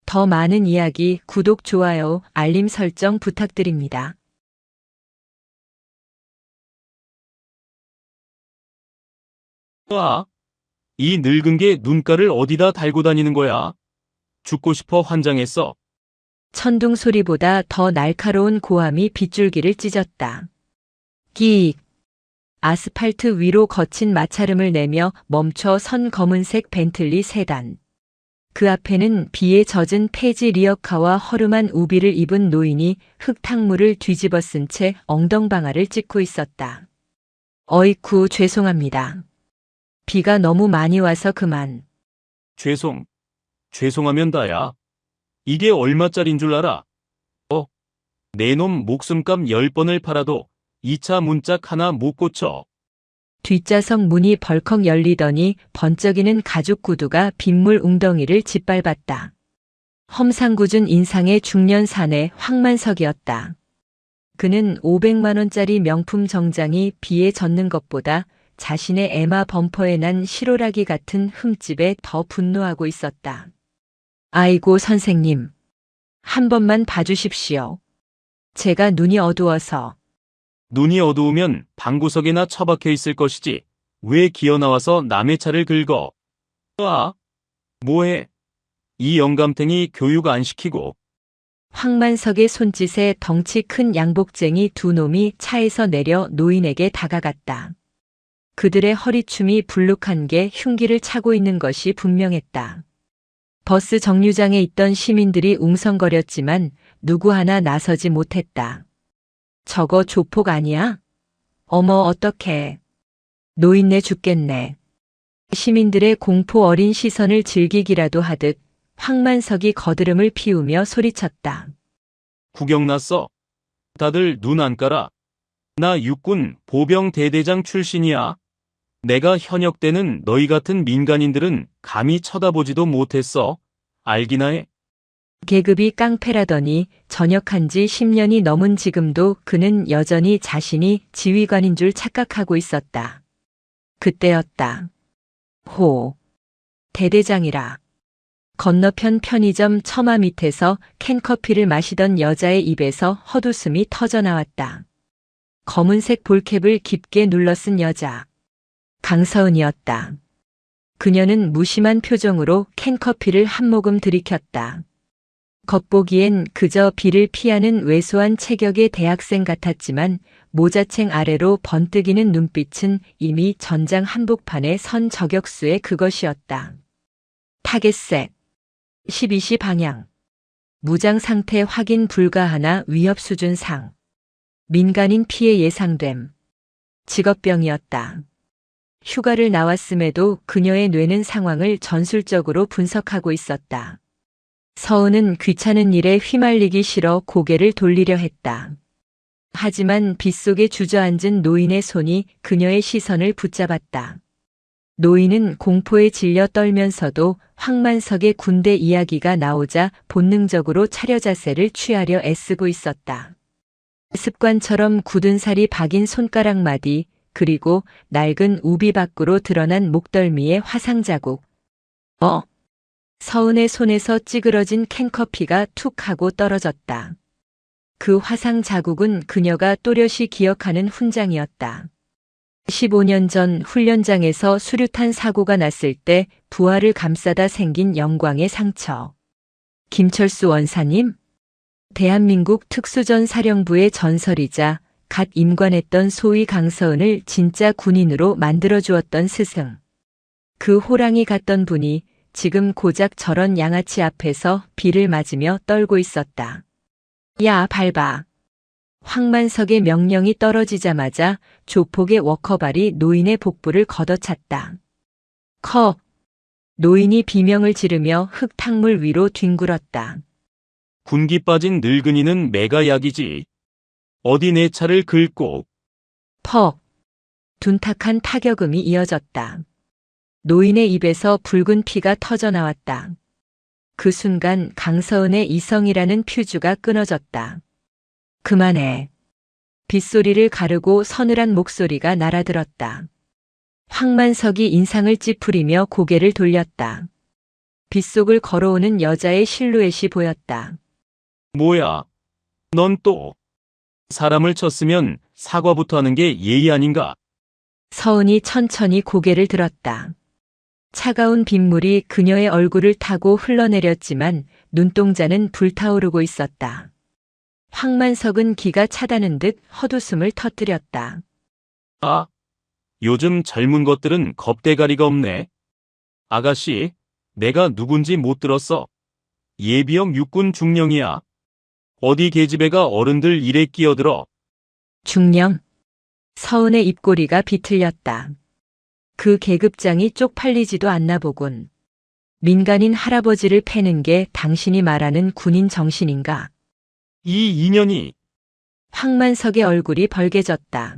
더 많은 이야기, 구독, 좋아요, 알림 설정 부탁드립니다. 아, 이 늙은 게 눈가를 어디다 달고 다니는 거야? 죽고 싶어 환장했어. 천둥 소리보다 더 날카로운 고함이 빗줄기를 찢었다. 끼익. 아스팔트 위로 거친 마찰음을 내며 멈춰 선 검은색 벤틀리 세단. 그 앞에는 비에 젖은 폐지 리어카와 허름한 우비를 입은 노인이 흙탕물을 뒤집어 쓴 채 엉덩방아를 찍고 있었다. 어이쿠, 죄송합니다. 비가 너무 많이 와서 그만. 죄송하면 다야. 이게 얼마짜린 줄 알아? 내 놈 목숨값 10번을 팔아도 이 차 문짝 하나 못 고쳐. 뒷좌석 문이 벌컥 열리더니 번쩍이는 가죽 구두가 빗물 웅덩이를 짓밟았다. 험상궂은 인상의 중년 사내 황만석이었다. 그는 500만 원짜리 명품 정장이 비에 젖는 것보다 자신의 에마 범퍼에 난 실오라기 같은 흠집에 더 분노하고 있었다. 아이고 선생님, 한 번만 봐주십시오. 제가 눈이 어두워서. 눈이 어두우면 방구석에나 처박혀 있을 것이지. 왜 기어 나와서 남의 차를 긁어? 뭐해? 이 영감탱이 교육 안 시키고. 황만석의 손짓에 덩치 큰 양복쟁이 두 놈이 차에서 내려 노인에게 다가갔다. 그들의 허리춤이 불룩한 게 흉기를 차고 있는 것이 분명했다. 버스 정류장에 있던 시민들이 웅성거렸지만 누구 하나 나서지 못했다. 저거 조폭 아니야? 어머 어떡해. 노인네 죽겠네. 시민들의 공포 어린 시선을 즐기기라도 하듯 황만석이 거드름을 피우며 소리쳤다. 구경 났어? 다들 눈 안 깔아? 나 육군 보병 대대장 출신이야. 내가 현역 때는 너희 같은 민간인들은 감히 쳐다보지도 못했어. 알기나 해? 계급이 깡패라더니 전역한 지 10년이 넘은 지금도 그는 여전히 자신이 지휘관인 줄 착각하고 있었다. 그때였다. 호. 대대장이라. 건너편 편의점 처마 밑에서 캔커피를 마시던 여자의 입에서 헛웃음이 터져나왔다. 검은색 볼캡을 깊게 눌러쓴 여자. 강서은이었다. 그녀는 무심한 표정으로 캔커피를 한 모금 들이켰다. 겉보기엔 그저 비를 피하는 왜소한 체격의 대학생 같았지만 모자챙 아래로 번뜩이는 눈빛은 이미 전장 한복판에 선 저격수의 그것이었다. 타겟셋. 12시 방향. 무장 상태 확인 불가하나 위협 수준 상. 민간인 피해 예상됨. 직업병이었다. 휴가를 나왔음에도 그녀의 뇌는 상황을 전술적으로 분석하고 있었다. 서은은 귀찮은 일에 휘말리기 싫어 고개를 돌리려 했다. 하지만 빗속에 주저앉은 노인의 손이 그녀의 시선을 붙잡았다. 노인은 공포에 질려 떨면서도 황만석의 군대 이야기가 나오자 본능적으로 차려 자세를 취하려 애쓰고 있었다. 습관처럼 굳은 살이 박인 손가락 마디, 그리고 낡은 우비 밖으로 드러난 목덜미의 화상 자국. 서은의 손에서 찌그러진 캔커피가 툭 하고 떨어졌다. 그 화상 자국은 그녀가 또렷이 기억하는 훈장이었다. 15년 전 훈련장에서 수류탄 사고가 났을 때 부하를 감싸다 생긴 영광의 상처. 김철수 원사님? 대한민국 특수전 사령부의 전설이자 갓 임관했던 소위 강서은을 진짜 군인으로 만들어주었던 스승. 그 호랑이 같던 분이 지금 고작 저런 양아치 앞에서 비를 맞으며 떨고 있었다. 야, 밟아. 황만석의 명령이 떨어지자마자 조폭의 워커발이 노인의 복부를 걷어찼다. 컵. 노인이 비명을 지르며 흙탕물 위로 뒹굴었다. 군기 빠진 늙은이는 매가약이지. 어디 내 차를 긁고. 퍽. 둔탁한 타격음이 이어졌다. 노인의 입에서 붉은 피가 터져나왔다. 그 순간 강서은의 이성이라는 퓨즈가 끊어졌다. 그만해. 빗소리를 가르고 서늘한 목소리가 날아들었다. 황만석이 인상을 찌푸리며 고개를 돌렸다. 빗속을 걸어오는 여자의 실루엣이 보였다. 뭐야? 넌 또 사람을 쳤으면 사과부터 하는 게 예의 아닌가? 서은이 천천히 고개를 들었다. 차가운 빗물이 그녀의 얼굴을 타고 흘러내렸지만 눈동자는 불타오르고 있었다. 황만석은 기가 차다는 듯 헛웃음을 터뜨렸다. 아, 요즘 젊은 것들은 겁대가리가 없네. 아가씨, 내가 누군지 못 들었어. 예비역 육군 중령이야. 어디 계집애가 어른들 일에 끼어들어. 중령. 서은의 입꼬리가 비틀렸다. 그 계급장이 쪽팔리지도 않나 보군. 민간인 할아버지를 패는 게 당신이 말하는 군인 정신인가? 이 인연이 황만석의 얼굴이 벌개졌다.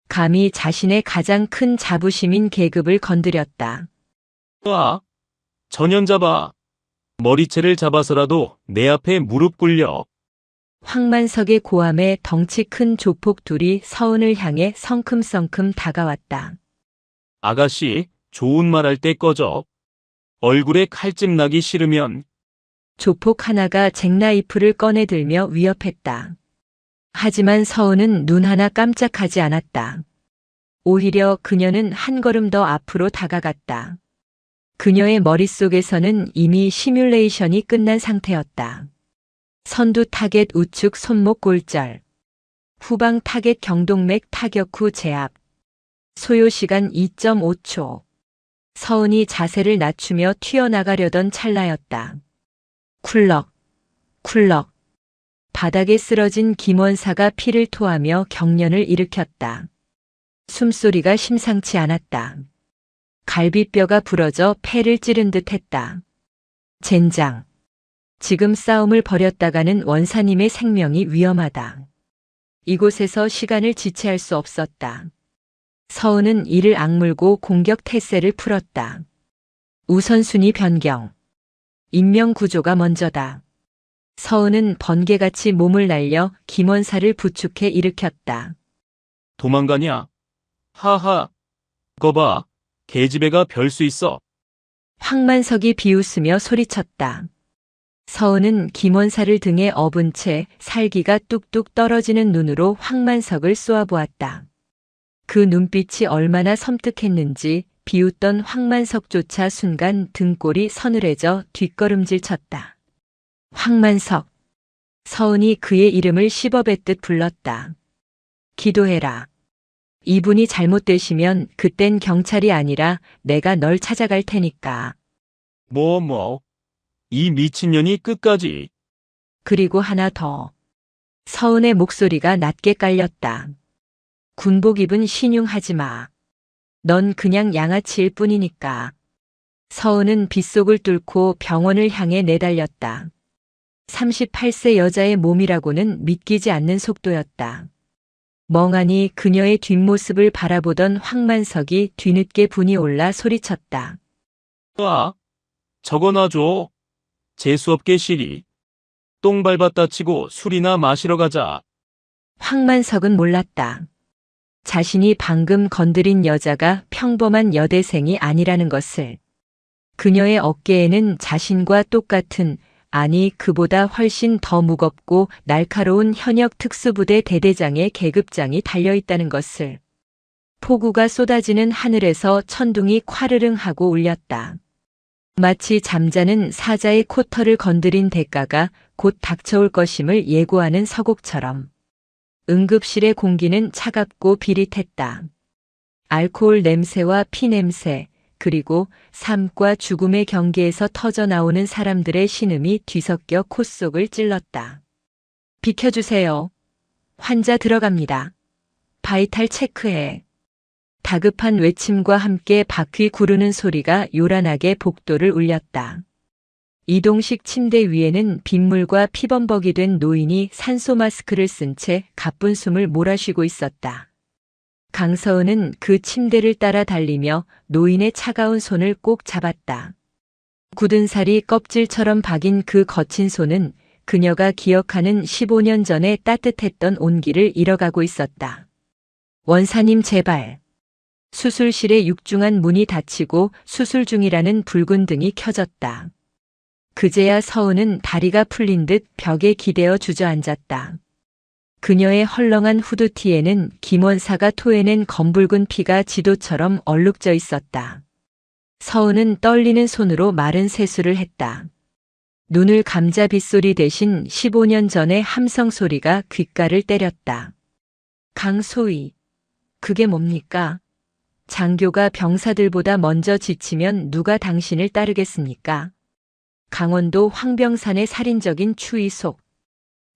감히 자신의 가장 큰 자부심인 계급을 건드렸다. 전연잡아. 머리채를 잡아서라도 내 앞에 무릎 꿇려. 황만석의 고함에 덩치 큰 조폭 둘이 서은을 향해 성큼성큼 다가왔다. 아가씨, 좋은 말 할 때 꺼져. 얼굴에 칼집 나기 싫으면. 조폭 하나가 잭나이프를 꺼내 들며 위협했다. 하지만 서은은 눈 하나 깜짝하지 않았다. 오히려 그녀는 한 걸음 더 앞으로 다가갔다. 그녀의 머릿속에서는 이미 시뮬레이션이 끝난 상태였다. 선두 타겟 우측 손목 골절. 후방 타겟 경동맥 타격 후 제압. 소요 시간 2.5초. 서은이 자세를 낮추며 튀어나가려던 찰나였다. 쿨럭, 쿨럭. 바닥에 쓰러진 김원사가 피를 토하며 경련을 일으켰다. 숨소리가 심상치 않았다. 갈비뼈가 부러져 폐를 찌른 듯 했다. 젠장. 지금 싸움을 벌였다가는 원사님의 생명이 위험하다. 이곳에서 시간을 지체할 수 없었다. 서은은 이를 악물고 공격 태세를 풀었다. 우선순위 변경. 인명 구조가 먼저다. 서은은 번개같이 몸을 날려 김원사를 부축해 일으켰다. 도망가냐? 하하. 거봐. 계집애가 별 수 있어. 황만석이 비웃으며 소리쳤다. 서은은 김원사를 등에 업은 채 살기가 뚝뚝 떨어지는 눈으로 황만석을 쏘아보았다. 그 눈빛이 얼마나 섬뜩했는지 비웃던 황만석조차 순간 등골이 서늘해져 뒷걸음질 쳤다. 황만석. 서은이 그의 이름을 씹어뱉듯 불렀다. 기도해라. 이분이 잘못되시면 그땐 경찰이 아니라 내가 널 찾아갈 테니까. 이 미친년이 끝까지. 그리고 하나 더. 서은의 목소리가 낮게 깔렸다. 군복 입은 신용하지 마. 넌 그냥 양아치일 뿐이니까. 서은은 빗속을 뚫고 병원을 향해 내달렸다. 38세 여자의 몸이라고는 믿기지 않는 속도였다. 멍하니 그녀의 뒷모습을 바라보던 황만석이 뒤늦게 분이 올라 소리쳤다. 저거 놔줘. 재수없게 시리. 똥 밟았다 치고 술이나 마시러 가자. 황만석은 몰랐다. 자신이 방금 건드린 여자가 평범한 여대생이 아니라는 것을. 그녀의 어깨에는 자신과 똑같은, 아니 그보다 훨씬 더 무겁고 날카로운 현역 특수부대 대대장의 계급장이 달려있다는 것을. 폭우가 쏟아지는 하늘에서 천둥이 콰르릉 하고 울렸다. 마치 잠자는 사자의 코털을 건드린 대가가 곧 닥쳐올 것임을 예고하는 서곡처럼. 응급실의 공기는 차갑고 비릿했다. 알코올 냄새와 피 냄새, 그리고 삶과 죽음의 경계에서 터져 나오는 사람들의 신음이 뒤섞여 콧속을 찔렀다. 비켜주세요. 환자 들어갑니다. 바이탈 체크해. 다급한 외침과 함께 바퀴 구르는 소리가 요란하게 복도를 울렸다. 이동식 침대 위에는 빗물과 피범벅이 된 노인이 산소 마스크를 쓴 채 가쁜 숨을 몰아쉬고 있었다. 강서은은 그 침대를 따라 달리며 노인의 차가운 손을 꼭 잡았다. 굳은 살이 껍질처럼 박인 그 거친 손은 그녀가 기억하는 15년 전의 따뜻했던 온기를 잃어가고 있었다. 원사님 제발. 수술실의 육중한 문이 닫히고 수술 중이라는 붉은 등이 켜졌다. 그제야 서은은 다리가 풀린 듯 벽에 기대어 주저앉았다. 그녀의 헐렁한 후드티에는 김원사가 토해낸 검붉은 피가 지도처럼 얼룩져 있었다. 서은은 떨리는 손으로 마른 세수를 했다. 눈을 감자 빗소리 대신 15년 전의 함성 소리가 귓가를 때렸다. 강소희, 그게 뭡니까? 장교가 병사들보다 먼저 지치면 누가 당신을 따르겠습니까? 강원도 황병산의 살인적인 추위 속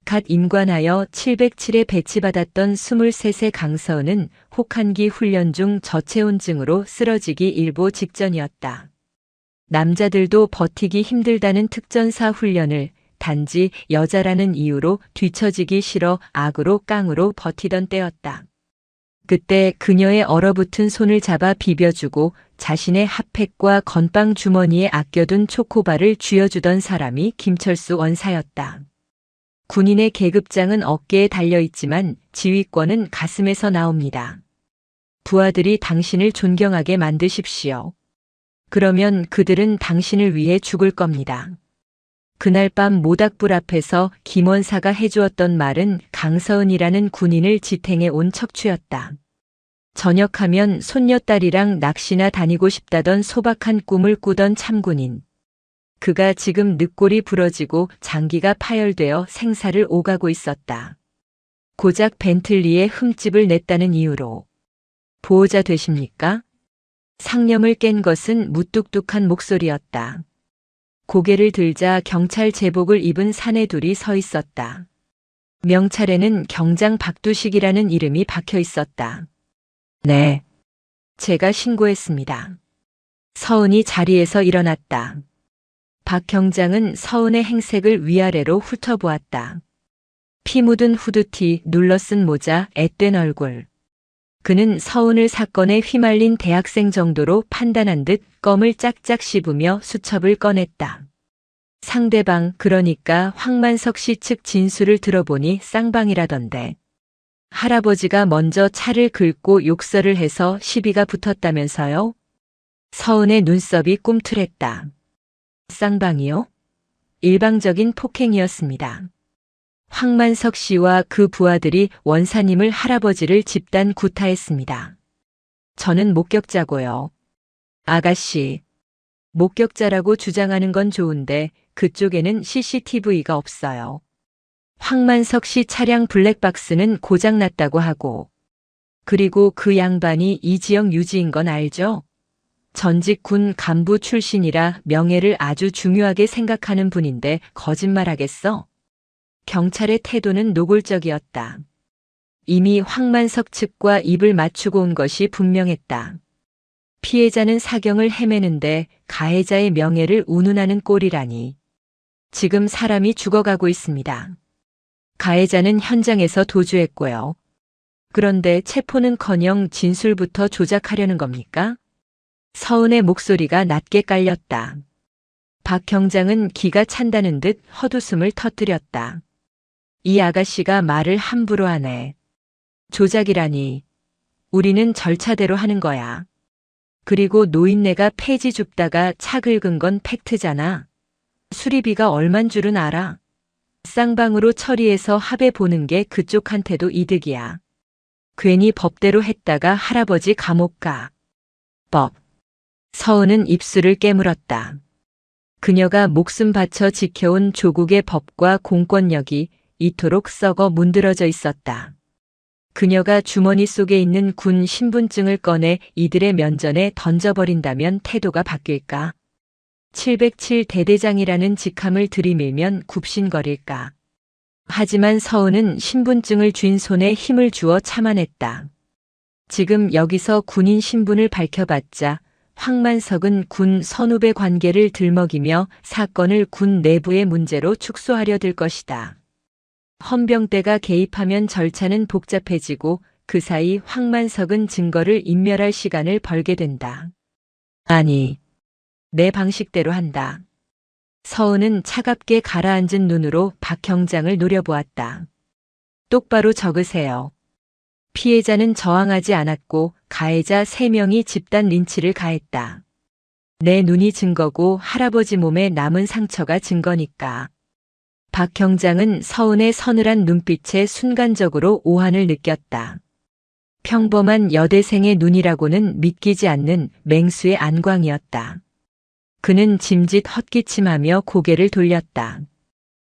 갓 임관하여 707에 배치받았던 23세 강서은은 혹한기 훈련 중 저체온증으로 쓰러지기 일보 직전이었다. 남자들도 버티기 힘들다는 특전사 훈련을 단지 여자라는 이유로 뒤처지기 싫어 악으로 깡으로 버티던 때였다. 그때 그녀의 얼어붙은 손을 잡아 비벼주고 자신의 핫팩과 건빵 주머니에 아껴둔 초코바를 쥐어주던 사람이 김철수 원사였다. 군인의 계급장은 어깨에 달려있지만 지휘권은 가슴에서 나옵니다. 부하들이 당신을 존경하게 만드십시오. 그러면 그들은 당신을 위해 죽을 겁니다. 그날 밤 모닥불 앞에서 김원사가 해주었던 말은 강서은이라는 군인을 지탱해 온 척추였다. 저녁하면 손녀딸이랑 낚시나 다니고 싶다던 소박한 꿈을 꾸던 참군인. 그가 지금 늑골이 부러지고 장기가 파열되어 생사를 오가고 있었다. 고작 벤틀리에 흠집을 냈다는 이유로. 보호자 되십니까? 상념을 깬 것은 무뚝뚝한 목소리였다. 고개를 들자 경찰 제복을 입은 사내 둘이 서 있었다. 명찰에는 경장 박두식이라는 이름이 박혀 있었다. 네. 제가 신고했습니다. 서은이 자리에서 일어났다. 박 경장은 서은의 행색을 위아래로 훑어보았다. 피 묻은 후드티, 눌러쓴 모자, 앳된 얼굴. 그는 서은을 사건에 휘말린 대학생 정도로 판단한 듯 껌을 짝짝 씹으며 수첩을 꺼냈다. 상대방, 그러니까 황만석 씨 측 진술을 들어보니 쌍방이라던데. 할아버지가 먼저 차를 긁고 욕설을 해서 시비가 붙었다면서요? 서은의 눈썹이 꿈틀했다. 쌍방이요? 일방적인 폭행이었습니다. 황만석 씨와 그 부하들이 원사님을 할아버지를 집단 구타했습니다. 저는 목격자고요. 아가씨, 목격자라고 주장하는 건 좋은데 그쪽에는 CCTV가 없어요. 황만석 씨 차량 블랙박스는 고장났다고 하고, 그리고 그 양반이 이 지역 유지인 건 알죠? 전직 군 간부 출신이라 명예를 아주 중요하게 생각하는 분인데 거짓말하겠어? 경찰의 태도는 노골적이었다. 이미 황만석 측과 입을 맞추고 온 것이 분명했다. 피해자는 사경을 헤매는데 가해자의 명예를 운운하는 꼴이라니. 지금 사람이 죽어가고 있습니다. 가해자는 현장에서 도주했고요. 그런데 체포는커녕 진술부터 조작하려는 겁니까? 서은의 목소리가 낮게 깔렸다. 박 경장은 기가 찬다는 듯 헛웃음을 터뜨렸다. 이 아가씨가 말을 함부로 하네. 조작이라니. 우리는 절차대로 하는 거야. 그리고 노인네가 폐지 줍다가 차 긁은 건 팩트잖아. 수리비가 얼만 줄은 알아. 쌍방으로 처리해서 합해 보는 게 그쪽한테도 이득이야. 괜히 법대로 했다가 할아버지 감옥 가. 법. 서은은 입술을 깨물었다. 그녀가 목숨 바쳐 지켜온 조국의 법과 공권력이 이토록 썩어 문드러져 있었다. 그녀가 주머니 속에 있는 군 신분증을 꺼내 이들의 면전에 던져버린다면 태도가 바뀔까? 707 대대장이라는 직함을 들이밀면 굽신거릴까? 하지만 서은은 신분증을 쥔 손에 힘을 주어 참아냈다. 지금 여기서 군인 신분을 밝혀봤자 황만석은 군 선후배 관계를 들먹이며 사건을 군 내부의 문제로 축소하려 들 것이다. 헌병대가 개입하면 절차는 복잡해지고 그 사이 황만석은 증거를 인멸할 시간을 벌게 된다. 아니, 내 방식대로 한다. 서은은 차갑게 가라앉은 눈으로 박 경장을 노려보았다. 똑바로 적으세요. 피해자는 저항하지 않았고 가해자 3명이 집단 린치를 가했다. 내 눈이 증거고 할아버지 몸에 남은 상처가 증거니까. 박 경장은 서운의 서늘한 눈빛에 순간적으로 오한을 느꼈다. 평범한 여대생의 눈이라고는 믿기지 않는 맹수의 안광이었다. 그는 짐짓 헛기침하며 고개를 돌렸다.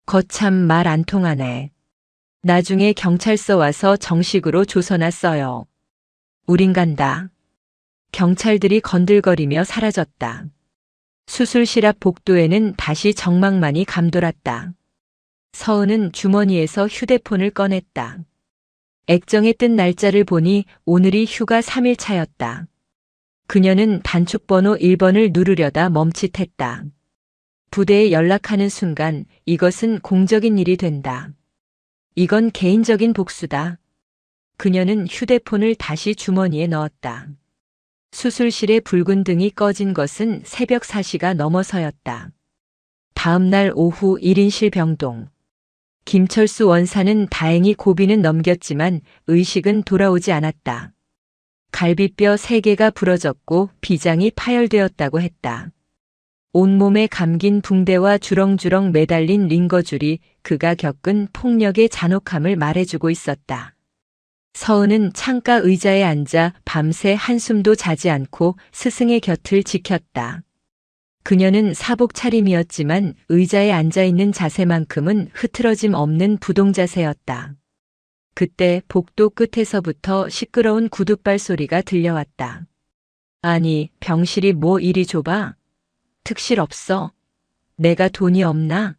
거참 말 안 통하네. 나중에 경찰서 와서 정식으로 조서나 써요. 우린 간다. 경찰들이 건들거리며 사라졌다. 수술실 앞 복도에는 다시 정막만이 감돌았다. 서은은 주머니에서 휴대폰을 꺼냈다. 액정에 뜬 날짜를 보니 오늘이 휴가 3일차였다. 그녀는 단축번호 1번을 누르려다 멈칫했다. 부대에 연락하는 순간 이것은 공적인 일이 된다. 이건 개인적인 복수다. 그녀는 휴대폰을 다시 주머니에 넣었다. 수술실의 붉은 등이 꺼진 것은 새벽 4시가 넘어서였다. 다음 날 오후 1인실 병동. 김철수 원사는 다행히 고비는 넘겼지만 의식은 돌아오지 않았다. 갈비뼈 3개가 부러졌고 비장이 파열되었다고 했다. 온몸에 감긴 붕대와 주렁주렁 매달린 링거줄이 그가 겪은 폭력의 잔혹함을 말해주고 있었다. 서은은 창가 의자에 앉아 밤새 한숨도 자지 않고 스승의 곁을 지켰다. 그녀는 사복 차림이었지만 의자에 앉아있는 자세만큼은 흐트러짐 없는 부동자세였다. 그때 복도 끝에서부터 시끄러운 구둣발 소리가 들려왔다. 아니, 병실이 뭐 이리 좁아? 특실 없어? 내가 돈이 없나?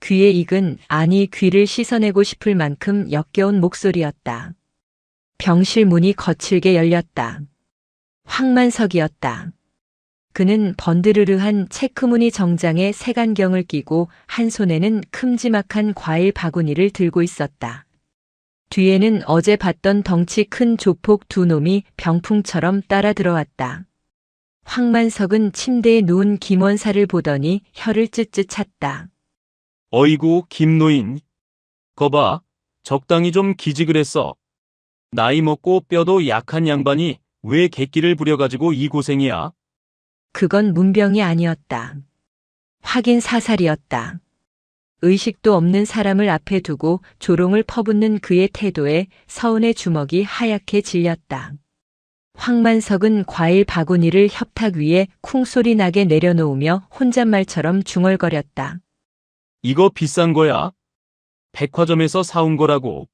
귀에 익은, 아니 귀를 씻어내고 싶을 만큼 역겨운 목소리였다. 병실 문이 거칠게 열렸다. 황만석이었다. 그는 번드르르한 체크무늬 정장에 색안경을 끼고 한 손에는 큼지막한 과일 바구니를 들고 있었다. 뒤에는 어제 봤던 덩치 큰 조폭 2놈이 병풍처럼 따라 들어왔다. 황만석은 침대에 누운 김원사를 보더니 혀를 쯧쯧 찼다. 어이구, 김노인. 거봐, 적당히 좀 기직을 했어. 나이 먹고 뼈도 약한 양반이 왜 객기를 부려가지고 이 고생이야? 그건 문병이 아니었다. 확인 사살이었다. 의식도 없는 사람을 앞에 두고 조롱을 퍼붓는 그의 태도에 서은의 주먹이 하얗게 질렸다. 황만석은 과일 바구니를 협탁 위에 쿵소리 나게 내려놓으며 혼잣말처럼 중얼거렸다. 이거 비싼 거야. 백화점에서 사온 거라고.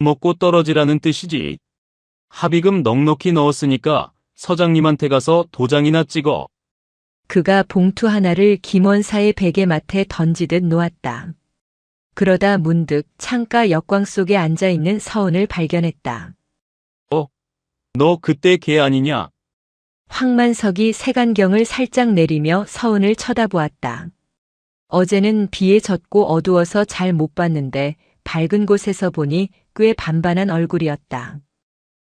먹고 떨어지라는 뜻이지. 합의금 넉넉히 넣었으니까 서장님한테 가서 도장이나 찍어. 그가 봉투 하나를 김원사의 베개맡에 던지듯 놓았다. 그러다 문득 창가 역광 속에 앉아있는 서은을 발견했다. 너 그때 걔 아니냐? 황만석이 색안경을 살짝 내리며 서은을 쳐다보았다. 어제는 비에 젖고 어두워서 잘 못 봤는데 밝은 곳에서 보니 꽤 반반한 얼굴이었다.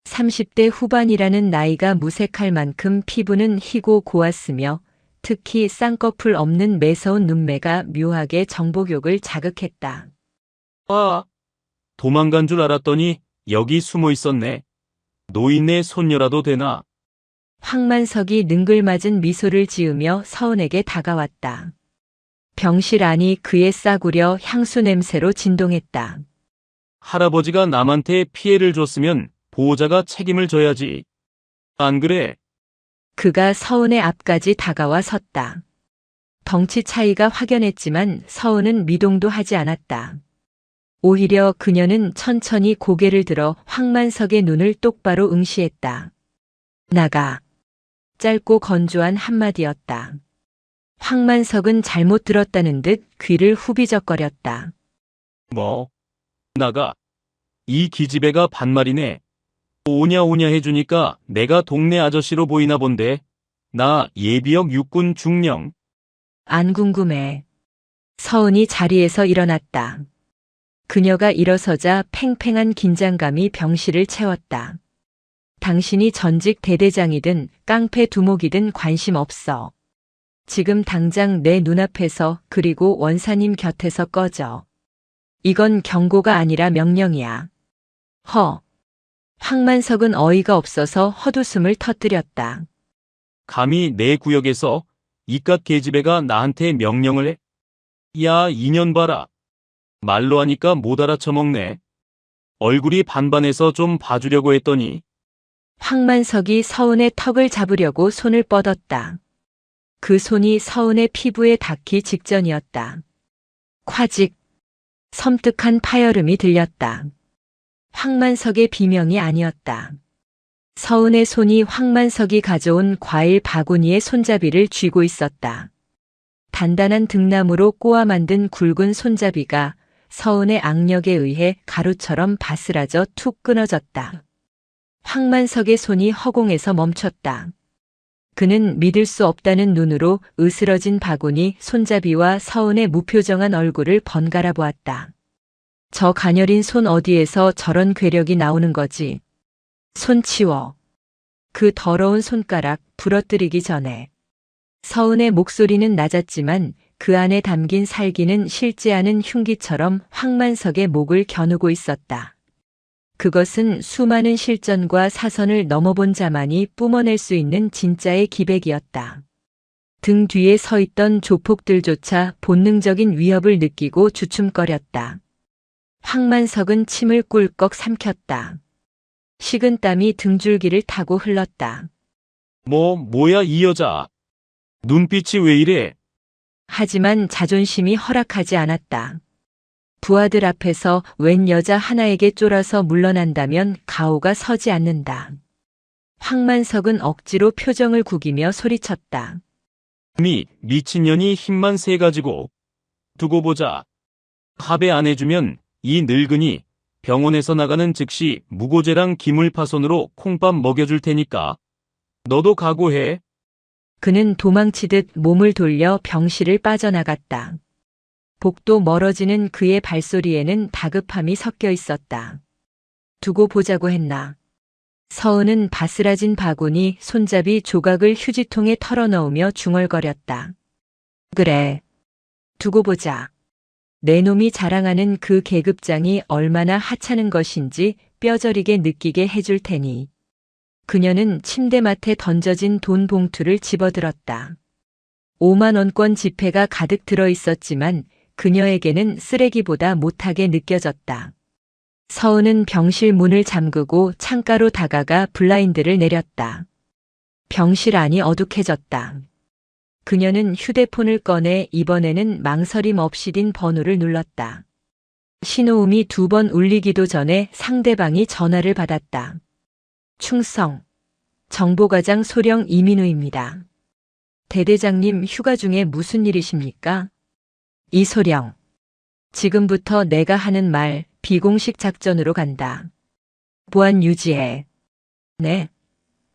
30대 후반이라는 나이가 무색할 만큼 피부는 희고 고왔으며 특히 쌍꺼풀 없는 매서운 눈매가 묘하게 정복욕을 자극했다. 아, 도망간 줄 알았더니 여기 숨어 있었네. 노인네 손녀라도 되나? 황만석이 능글맞은 미소를 지으며 서은에게 다가왔다. 병실 안이 그의 싸구려 향수 냄새로 진동했다. 할아버지가 남한테 피해를 줬으면 보호자가 책임을 져야지. 안 그래? 그가 서은의 앞까지 다가와 섰다. 덩치 차이가 확연했지만 서은은 미동도 하지 않았다. 오히려 그녀는 천천히 고개를 들어 황만석의 눈을 똑바로 응시했다. 나가. 짧고 건조한 한마디였다. 황만석은 잘못 들었다는 듯 귀를 후비적거렸다. 뭐? 나가. 이 기집애가 반말이네. 오냐 오냐 해주니까 내가 동네 아저씨로 보이나 본데. 나 예비역 육군 중령. 안 궁금해. 서은이 자리에서 일어났다. 그녀가 일어서자 팽팽한 긴장감이 병실을 채웠다. 당신이 전직 대대장이든 깡패 두목이든 관심 없어. 지금 당장 내 눈앞에서 그리고 원사님 곁에서 꺼져. 이건 경고가 아니라 명령이야. 허. 황만석은 어이가 없어서 헛웃음을 터뜨렸다. 감히 내 구역에서 이깟 계집애가 나한테 명령을 해? 야, 이년 봐라. 말로 하니까 못 알아쳐먹네. 얼굴이 반반해서 좀 봐주려고 했더니 황만석이 서은의 턱을 잡으려고 손을 뻗었다. 그 손이 서은의 피부에 닿기 직전이었다. 콰직, 섬뜩한 파열음이 들렸다. 황만석의 비명이 아니었다. 서은의 손이 황만석이 가져온 과일 바구니의 손잡이를 쥐고 있었다. 단단한 등나무로 꼬아 만든 굵은 손잡이가 서은의 악력에 의해 가루처럼 바스라져 툭 끊어졌다. 황만석의 손이 허공에서 멈췄다. 그는 믿을 수 없다는 눈으로 으스러진 바구니 손잡이와 서은의 무표정한 얼굴을 번갈아 보았다. 저 가녀린 손 어디에서 저런 괴력이 나오는 거지? 손 치워. 그 더러운 손가락 부러뜨리기 전에. 서은의 목소리는 낮았지만 그 안에 담긴 살기는 실제 않은 흉기처럼 황만석의 목을 겨누고 있었다. 그것은 수많은 실전과 사선을 넘어본 자만이 뿜어낼 수 있는 진짜의 기백이었다. 등 뒤에 서 있던 조폭들조차 본능적인 위협을 느끼고 주춤거렸다. 황만석은 침을 꿀꺽 삼켰다. 식은 땀이 등줄기를 타고 흘렀다. 뭐야 이 여자. 눈빛이 왜 이래? 하지만 자존심이 허락하지 않았다. 부하들 앞에서 웬 여자 하나에게 쫄아서 물러난다면 가오가 서지 않는다. 황만석은 억지로 표정을 구기며 소리쳤다. 미친년이 힘만 세 가지고. 두고 보자. 합의 안 해주면 이 늙은이 병원에서 나가는 즉시 무고죄랑 기물파손으로 콩밥 먹여줄 테니까. 너도 각오해. 그는 도망치듯 몸을 돌려 병실을 빠져나갔다. 복도 멀어지는 그의 발소리에는 다급함이 섞여 있었다. 두고 보자고 했나. 서은은 바스라진 바구니 손잡이 조각을 휴지통에 털어넣으며 중얼거렸다. 그래. 두고 보자. 내 놈이 자랑하는 그 계급장이 얼마나 하찮은 것인지 뼈저리게 느끼게 해줄 테니. 그녀는 침대맡에 던져진 돈 봉투를 집어들었다. 5만 원권 지폐가 가득 들어 있었지만 그녀에게는 쓰레기보다 못하게 느껴졌다. 서은은 병실 문을 잠그고 창가로 다가가 블라인드를 내렸다. 병실 안이 어둑해졌다. 그녀는 휴대폰을 꺼내 이번에는 망설임 없이 딘 번호를 눌렀다. 신호음이 2번 울리기도 전에 상대방이 전화를 받았다. 충성, 정보과장 소령 이민우입니다. 대대장님 휴가 중에 무슨 일이십니까? 이소령, 지금부터 내가 하는 말 비공식 작전으로 간다. 보안 유지해. 네?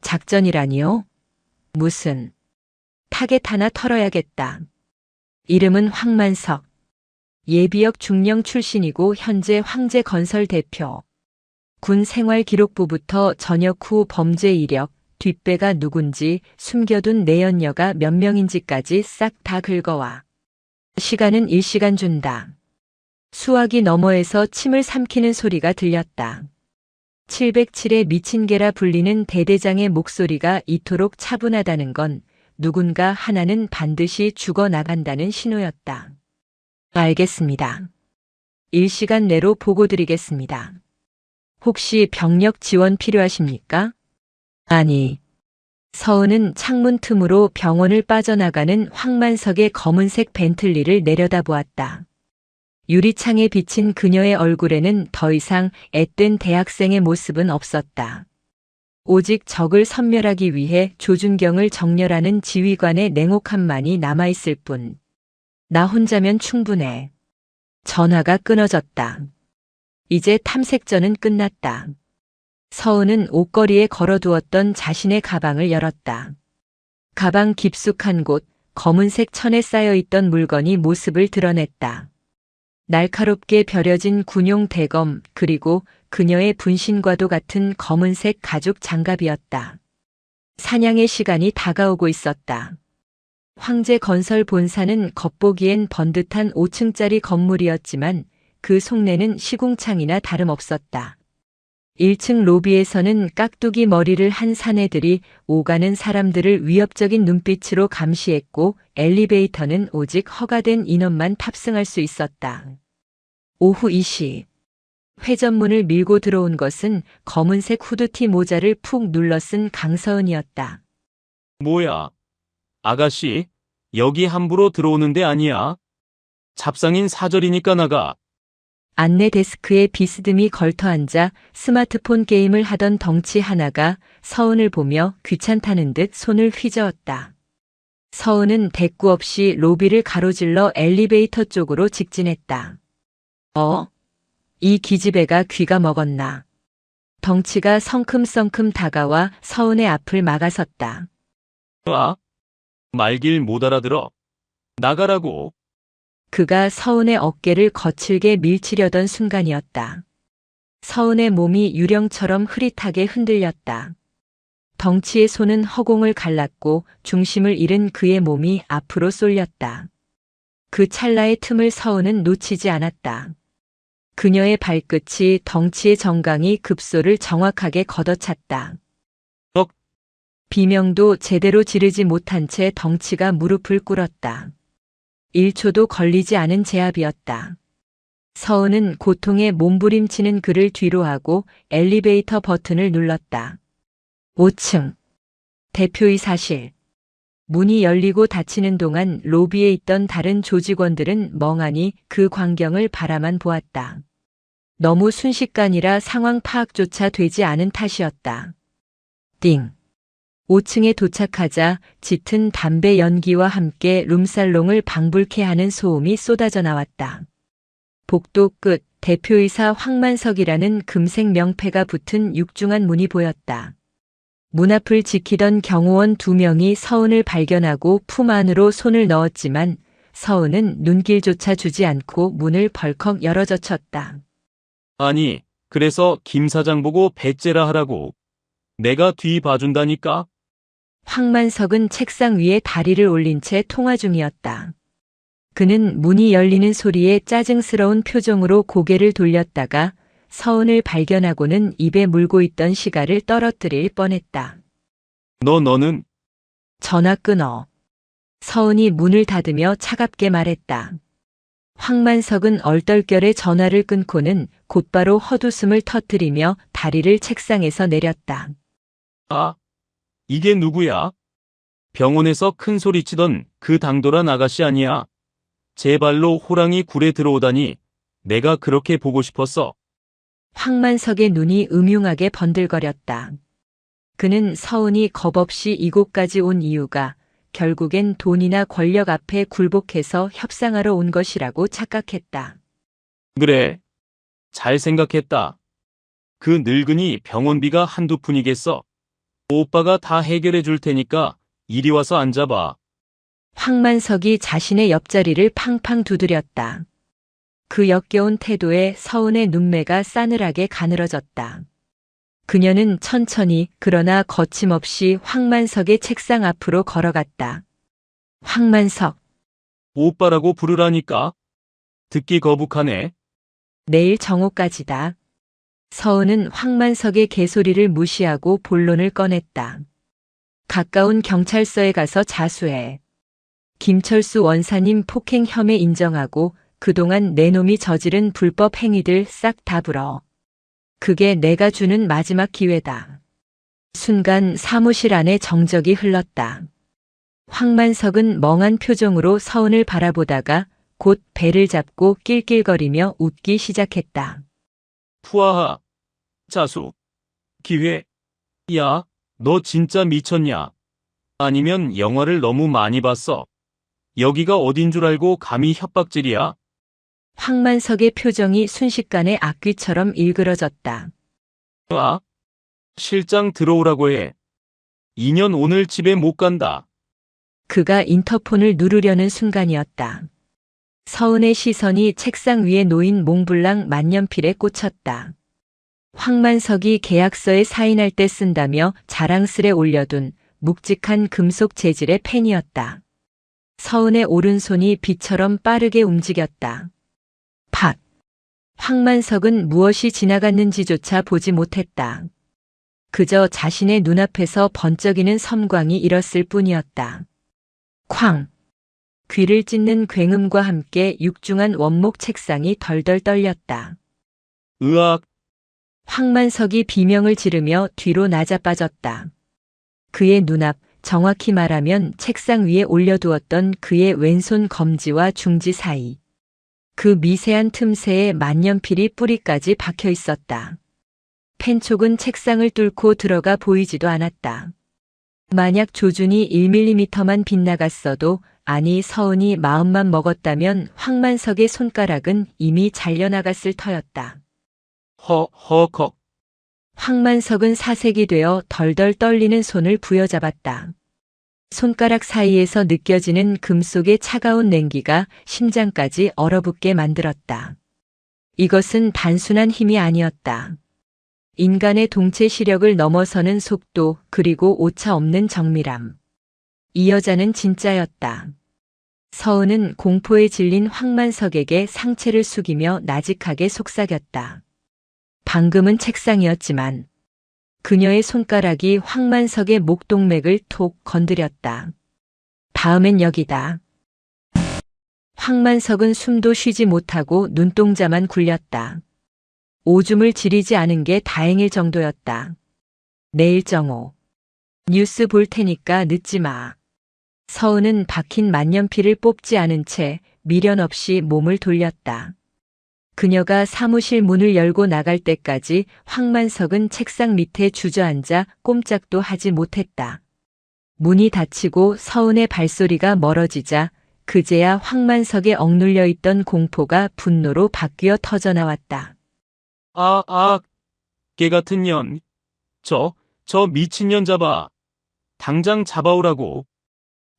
작전이라니요? 무슨? 타겟 하나 털어야겠다. 이름은 황만석. 예비역 중령 출신이고 현재 황제건설 대표. 군 생활기록부부터 전역 후 범죄 이력, 뒷배가 누군지 숨겨둔 내연녀가 몇 명인지까지 싹 다 긁어와. 시간은 1시간 준다. 수화기 너머에서 침을 삼키는 소리가 들렸다. 707의 미친 개라 불리는 대대장의 목소리가 이토록 차분하다는 건 누군가 하나는 반드시 죽어나간다는 신호였다. 알겠습니다. 1시간 내로 보고드리겠습니다. 혹시 병력 지원 필요하십니까? 아니. 서은은 창문 틈으로 병원을 빠져나가는 황만석의 검은색 벤틀리를 내려다보았다. 유리창에 비친 그녀의 얼굴에는 더 이상 앳된 대학생의 모습은 없었다. 오직 적을 섬멸하기 위해 조준경을 정렬하는 지휘관의 냉혹함만이 남아있을 뿐. 나 혼자면 충분해. 전화가 끊어졌다. 이제 탐색전은 끝났다. 서은은 옷걸이에 걸어두었던 자신의 가방을 열었다. 가방 깊숙한 곳, 검은색 천에 쌓여있던 물건이 모습을 드러냈다. 날카롭게 벼려진 군용 대검 그리고 그녀의 분신과도 같은 검은색 가죽 장갑이었다. 사냥의 시간이 다가오고 있었다. 황제건설 본사는 겉보기엔 번듯한 5층짜리 건물이었지만 그 속내는 시궁창이나 다름없었다. 1층 로비에서는 깍두기 머리를 한 사내들이 오가는 사람들을 위협적인 눈빛으로 감시했고 엘리베이터는 오직 허가된 인원만 탑승할 수 있었다. 오후 2시. 회전문을 밀고 들어온 것은 검은색 후드티 모자를 푹 눌러 쓴 강서은이었다. 뭐야? 아가씨, 여기 함부로 들어오는 데 아니야. 잡상인 사절이니까 나가. 안내 데스크에 비스듬히 걸터앉아 스마트폰 게임을 하던 덩치 하나가 서은을 보며 귀찮다는 듯 손을 휘저었다. 서은은 대꾸 없이 로비를 가로질러 엘리베이터 쪽으로 직진했다. 이 기집애가 귀가 먹었나. 덩치가 성큼성큼 다가와 서은의 앞을 막아섰다. 말길 못 알아들어. 나가라고. 그가 서은의 어깨를 거칠게 밀치려던 순간이었다. 서은의 몸이 유령처럼 흐릿하게 흔들렸다. 덩치의 손은 허공을 갈랐고 중심을 잃은 그의 몸이 앞으로 쏠렸다. 그 찰나의 틈을 서은은 놓치지 않았다. 그녀의 발끝이 덩치의 정강이 급소를 정확하게 걷어찼다. 비명도 제대로 지르지 못한 채 덩치가 무릎을 꿇었다. 1초도 걸리지 않은 제압이었다. 서은은 고통에 몸부림치는 그를 뒤로하고 엘리베이터 버튼을 눌렀다. 5층. 대표이사실. 문이 열리고 닫히는 동안 로비에 있던 다른 조직원들은 멍하니 그 광경을 바라만 보았다. 너무 순식간이라 상황 파악조차 되지 않은 탓이었다. 띵. 5층에 도착하자 짙은 담배 연기와 함께 룸살롱을 방불케 하는 소음이 쏟아져 나왔다. 복도 끝 대표이사 황만석이라는 금색 명패가 붙은 육중한 문이 보였다. 문 앞을 지키던 경호원 2명이 서은을 발견하고 품 안으로 손을 넣었지만 서은은 눈길조차 주지 않고 문을 벌컥 열어젖혔다. 아니, 그래서 김 사장 보고 배째라 하라고. 내가 뒤 봐준다니까? 황만석은 책상 위에 다리를 올린 채 통화 중이었다. 그는 문이 열리는 소리에 짜증스러운 표정으로 고개를 돌렸다가 서은을 발견하고는 입에 물고 있던 시가를 떨어뜨릴 뻔했다. 너는? 전화 끊어. 서은이 문을 닫으며 차갑게 말했다. 황만석은 얼떨결에 전화를 끊고는 곧바로 헛웃음을 터뜨리며 다리를 책상에서 내렸다. 이게 누구야? 병원에서 큰 소리치던 그 당돌한 아가씨 아니야? 제 발로 호랑이 굴에 들어오다니 내가 그렇게 보고 싶었어. 황만석의 눈이 음흉하게 번들거렸다. 그는 서은이 겁없이 이곳까지 온 이유가 결국엔 돈이나 권력 앞에 굴복해서 협상하러 온 것이라고 착각했다. 그래. 잘 생각했다. 그 늙은이 병원비가 한두 푼이겠어. 오빠가 다 해결해 줄 테니까 이리 와서 앉아봐. 황만석이 자신의 옆자리를 팡팡 두드렸다. 그 역겨운 태도에 서은의 눈매가 싸늘하게 가늘어졌다. 그녀는 천천히 그러나 거침없이 황만석의 책상 앞으로 걸어갔다. 황만석. 오빠라고 부르라니까. 듣기 거북하네. 내일 정오까지다. 서은은 황만석의 개소리를 무시하고 본론을 꺼냈다. 가까운 경찰서에 가서 자수해. 김철수 원사님 폭행 혐의 인정하고 그동안 내 놈이 저지른 불법 행위들 싹 다 불어. 그게 내가 주는 마지막 기회다. 순간 사무실 안에 정적이 흘렀다. 황만석은 멍한 표정으로 서은을 바라보다가 곧 배를 잡고 낄낄거리며 웃기 시작했다. 푸아하. 자수. 기회. 야, 너 진짜 미쳤냐? 아니면 영화를 너무 많이 봤어? 여기가 어딘 줄 알고 감히 협박질이야? 황만석의 표정이 순식간에 악귀처럼 일그러졌다. 실장 들어오라고 해. 2년 오늘 집에 못 간다. 그가 인터폰을 누르려는 순간이었다. 서은의 시선이 책상 위에 놓인 몽블랑 만년필에 꽂혔다. 황만석이 계약서에 사인할 때 쓴다며 자랑스레 올려둔 묵직한 금속 재질의 펜이었다. 서은의 오른손이 비처럼 빠르게 움직였다. 팍! 황만석은 무엇이 지나갔는지조차 보지 못했다. 그저 자신의 눈앞에서 번쩍이는 섬광이 일었을 뿐이었다. 쾅! 귀를 찢는 굉음과 함께 육중한 원목 책상이 덜덜 떨렸다. 으악! 황만석이 비명을 지르며 뒤로 낮아빠졌다. 그의 눈앞, 정확히 말하면 책상 위에 올려두었던 그의 왼손 검지와 중지 사이. 그 미세한 틈새에 만년필이 뿌리까지 박혀 있었다. 펜촉은 책상을 뚫고 들어가 보이지도 않았다. 만약 조준이 1mm만 빗나갔어도, 아니 서은이 마음만 먹었다면 황만석의 손가락은 이미 잘려나갔을 터였다. 헉. 황만석은 사색이 되어 덜덜 떨리는 손을 부여잡았다. 손가락 사이에서 느껴지는 금속의 차가운 냉기가 심장까지 얼어붙게 만들었다. 이것은 단순한 힘이 아니었다. 인간의 동체 시력을 넘어서는 속도, 그리고 오차 없는 정밀함. 이 여자는 진짜였다. 서은은 공포에 질린 황만석에게 상체를 숙이며 나직하게 속삭였다. 방금은 책상이었지만 그녀의 손가락이 황만석의 목동맥을 톡 건드렸다. 다음엔 여기다. 황만석은 숨도 쉬지 못하고 눈동자만 굴렸다. 오줌을 지리지 않은 게 다행일 정도였다. 내일 정오. 뉴스 볼 테니까 늦지 마. 서은은 박힌 만년필을 뽑지 않은 채 미련 없이 몸을 돌렸다. 그녀가 사무실 문을 열고 나갈 때까지 황만석은 책상 밑에 주저앉아 꼼짝도 하지 못했다. 문이 닫히고 서은의 발소리가 멀어지자 그제야 황만석에 억눌려 있던 공포가 분노로 바뀌어 터져나왔다. 개 같은 년. 저 미친년 잡아. 당장 잡아오라고.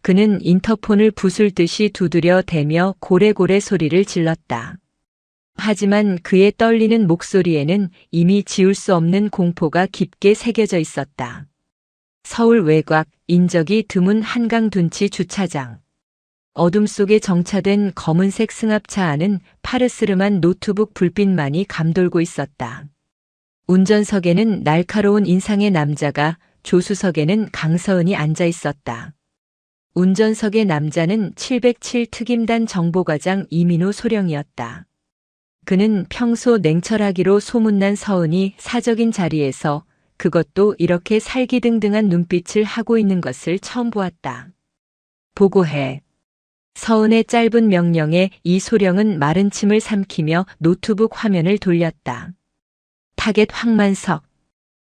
그는 인터폰을 부술듯이 두드려 대며 고래고래 소리를 질렀다. 하지만 그의 떨리는 목소리에는 이미 지울 수 없는 공포가 깊게 새겨져 있었다. 서울 외곽, 인적이 드문 한강 둔치 주차장. 어둠 속에 정차된 검은색 승합차 안은 파르스름한 노트북 불빛만이 감돌고 있었다. 운전석에는 날카로운 인상의 남자가, 조수석에는 강서은이 앉아 있었다. 운전석의 남자는 707 특임단 정보과장 이민호 소령이었다. 그는 평소 냉철하기로 소문난 서은이 사적인 자리에서, 그것도 이렇게 살기등등한 눈빛을 하고 있는 것을 처음 보았다. 보고해. 서은의 짧은 명령에 이 소령은 마른 침을 삼키며 노트북 화면을 돌렸다. 타겟 황만석.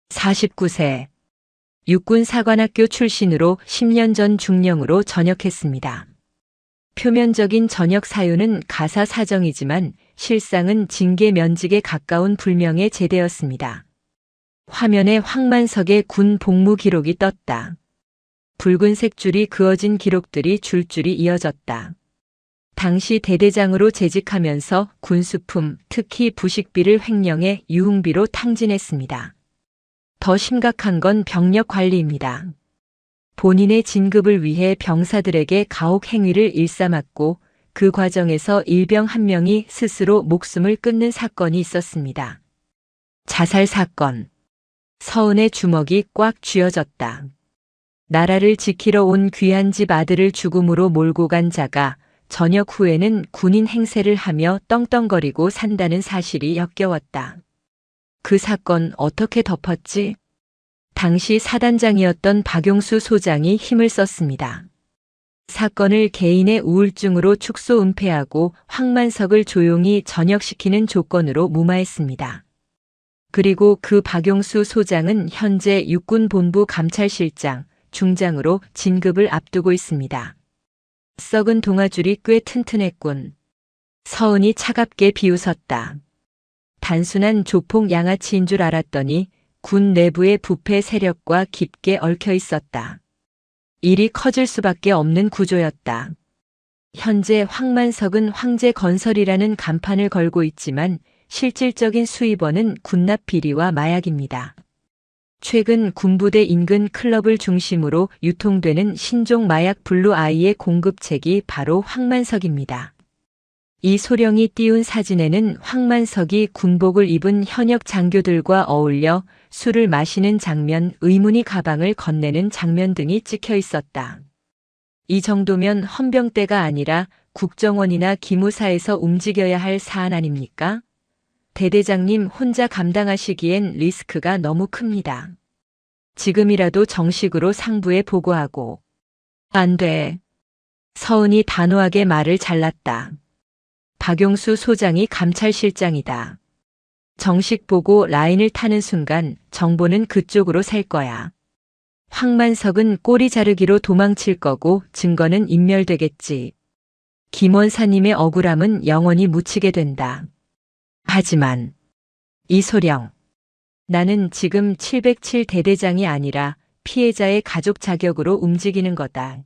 49세. 육군 사관학교 출신으로 10년 전 중령으로 전역했습니다. 표면적인 전역 사유는 가사 사정이지만 실상은 징계 면직에 가까운 불명예 제대였습니다. 화면에 황만석의 군 복무 기록이 떴다. 붉은색 줄이 그어진 기록들이 줄줄이 이어졌다. 당시 대대장으로 재직하면서 군수품, 특히 부식비를 횡령해 유흥비로 탕진했습니다. 더 심각한 건 병력 관리입니다. 본인의 진급을 위해 병사들에게 가혹 행위를 일삼았고 그 과정에서 일병 한 명이 스스로 목숨을 끊는 사건이 있었습니다. 자살 사건. 서은의 주먹이 꽉 쥐어졌다. 나라를 지키러 온 귀한 집 아들을 죽음으로 몰고 간 자가 전역 후에는 군인 행세를 하며 떵떵거리고 산다는 사실이 역겨웠다. 그 사건 어떻게 덮었지? 당시 사단장이었던 박용수 소장이 힘을 썼습니다. 사건을 개인의 우울증으로 축소 은폐하고 황만석을 조용히 전역시키는 조건으로 무마했습니다. 그리고 그 박용수 소장은 현재 육군본부 감찰실장, 중장으로 진급을 앞두고 있습니다. 썩은 동아줄이 꽤 튼튼했군. 서은이 차갑게 비웃었다. 단순한 조폭 양아치인 줄 알았더니 군 내부의 부패 세력과 깊게 얽혀 있었다. 일이 커질 수밖에 없는 구조였다. 현재 황만석은 황제건설이라는 간판을 걸고 있지만 실질적인 수입원은 군납 비리와 마약입니다. 최근 군부대 인근 클럽을 중심으로 유통되는 신종 마약 블루 아이의 공급책이 바로 황만석입니다. 이소령이 띄운 사진에는 황만석이 군복을 입은 현역 장교들과 어울려 술을 마시는 장면, 의문의 가방을 건네는 장면 등이 찍혀 있었다. 이 정도면 헌병대가 아니라 국정원이나 기무사에서 움직여야 할 사안 아닙니까? 대대장님 혼자 감당하시기엔 리스크가 너무 큽니다. 지금이라도 정식으로 상부에 보고하고. 안 돼. 서은이 단호하게 말을 잘랐다. 박용수 소장이 감찰실장이다. 정식 보고 라인을 타는 순간 정보는 그쪽으로 셀 거야. 황만석은 꼬리 자르기로 도망칠 거고 증거는 인멸되겠지. 김원사님의 억울함은 영원히 묻히게 된다. 하지만 이소령, 나는 지금 707 대대장이 아니라 피해자의 가족 자격으로 움직이는 거다.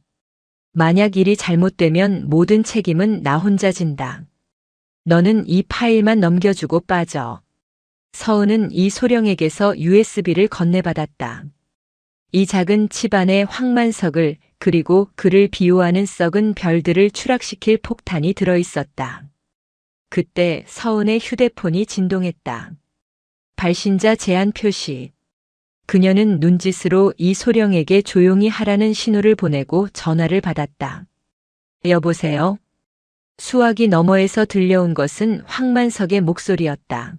만약 일이 잘못되면 모든 책임은 나 혼자 진다. 너는 이 파일만 넘겨주고 빠져. 서은은 이소령에게서 USB를 건네받았다. 이 작은 칩 안에 황만석을 그리고 그를 비호하는 썩은 별들을 추락시킬 폭탄이 들어있었다. 그때 서은의 휴대폰이 진동했다. 발신자 제한 표시. 그녀는 눈짓으로 이소령에게 조용히 하라는 신호를 보내고 전화를 받았다. 여보세요? 수화기 너머에서 들려온 것은 황만석의 목소리였다.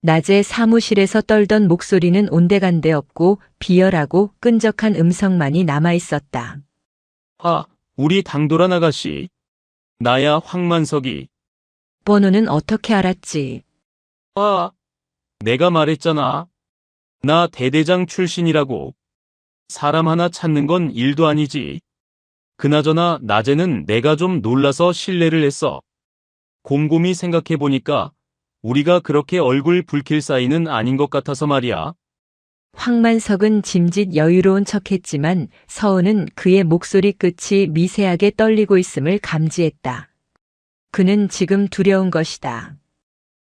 낮에 사무실에서 떨던 목소리는 온데간데 없고 비열하고 끈적한 음성만이 남아있었다. 우리 당돌한 아가씨. 나야 황만석이. 번호는 어떻게 알았지? 내가 말했잖아. 나 대대장 출신이라고. 사람 하나 찾는 건 일도 아니지. 그나저나 낮에는 내가 좀 놀라서 실례를 했어. 곰곰이 생각해보니까 우리가 그렇게 얼굴 붉힐 사이는 아닌 것 같아서 말이야. 황만석은 짐짓 여유로운 척했지만 서은은 그의 목소리 끝이 미세하게 떨리고 있음을 감지했다. 그는 지금 두려운 것이다.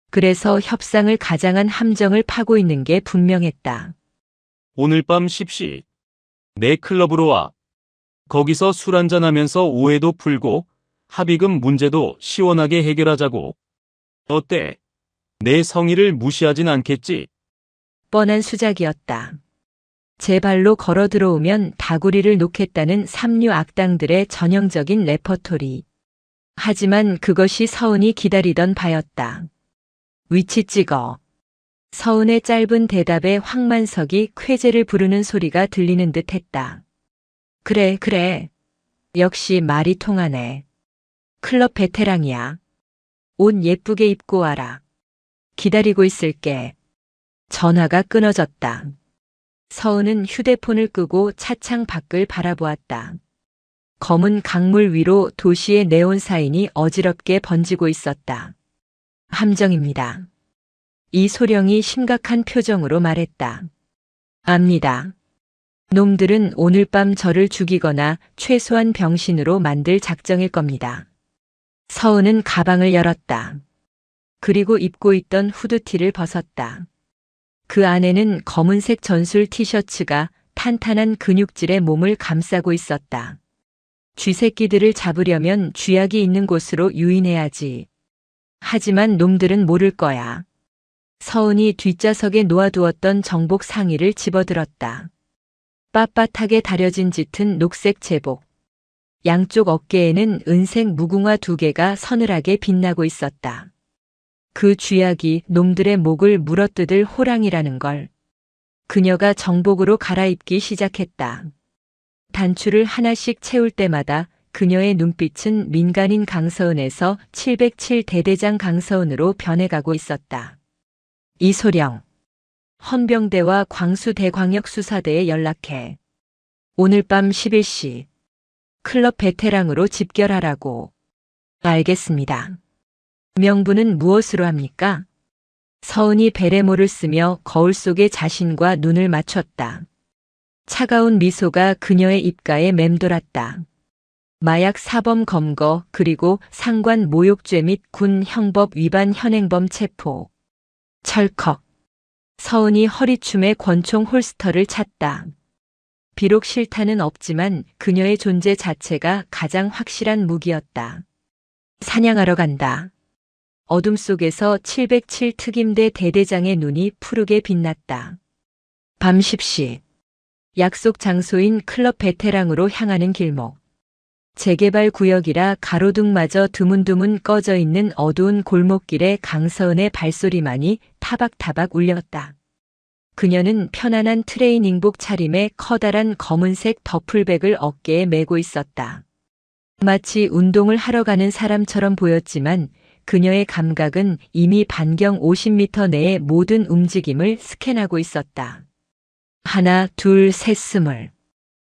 그래서 협상을 가장한 함정을 파고 있는 게 분명했다. 오늘 밤 10시 내 클럽으로 와. 거기서 술 한잔하면서 오해도 풀고 합의금 문제도 시원하게 해결하자고. 어때? 내 성의를 무시하진 않겠지? 뻔한 수작이었다. 제 발로 걸어 들어오면 다구리를 놓겠다는 삼류 악당들의 전형적인 레퍼토리. 하지만 그것이 서은이 기다리던 바였다. 위치 찍어. 서은의 짧은 대답에 황만석이 쾌재를 부르는 소리가 들리는 듯 했다. 그래. 역시 말이 통하네. 클럽 베테랑이야. 옷 예쁘게 입고 와라. 기다리고 있을게. 전화가 끊어졌다. 서은은 휴대폰을 끄고 차창 밖을 바라보았다. 검은 강물 위로 도시의 네온 사인이 어지럽게 번지고 있었다. 함정입니다. 이소령이 심각한 표정으로 말했다. 압니다. 놈들은 오늘 밤 저를 죽이거나 최소한 병신으로 만들 작정일 겁니다. 서은은 가방을 열었다. 그리고 입고 있던 후드티를 벗었다. 그 안에는 검은색 전술 티셔츠가 탄탄한 근육질의 몸을 감싸고 있었다. 쥐새끼들을 잡으려면 쥐약이 있는 곳으로 유인해야지. 하지만 놈들은 모를 거야. 서은이 뒷좌석에 놓아두었던 정복 상의를 집어들었다. 빳빳하게 다려진 짙은 녹색 제복. 양쪽 어깨에는 은색 무궁화 2개가 서늘하게 빛나고 있었다. 그 쥐약이 놈들의 목을 물어뜯을 호랑이라는 걸. 그녀가 정복으로 갈아입기 시작했다. 단추를 하나씩 채울 때마다 그녀의 눈빛은 민간인 강서은에서 707 대대장 강서은으로 변해가고 있었다. 이소령. 헌병대와 광수대광역수사대에 연락해. 오늘 밤 11시. 클럽 베테랑으로 집결하라고. 알겠습니다. 명분은 무엇으로 합니까? 서은이 베레모를 쓰며 거울 속에 자신과 눈을 맞췄다. 차가운 미소가 그녀의 입가에 맴돌았다. 마약 사범 검거 그리고 상관 모욕죄 및 군 형법 위반 현행범 체포. 철컥. 서은이 허리춤에 권총 홀스터를 찼다. 비록 실탄은 없지만 그녀의 존재 자체가 가장 확실한 무기였다. 사냥하러 간다. 어둠 속에서 707 특임대 대대장의 눈이 푸르게 빛났다. 밤 10시. 약속 장소인 클럽 베테랑으로 향하는 길목. 재개발 구역이라 가로등마저 드문드문 꺼져 있는 어두운 골목길에 강서은의 발소리만이 타박타박 울렸다. 그녀는 편안한 트레이닝복 차림에 커다란 검은색 더플백을 어깨에 메고 있었다. 마치 운동을 하러 가는 사람처럼 보였지만 그녀의 감각은 이미 반경 50m 내의 모든 움직임을 스캔하고 있었다. 하나, 둘, 셋, 스물.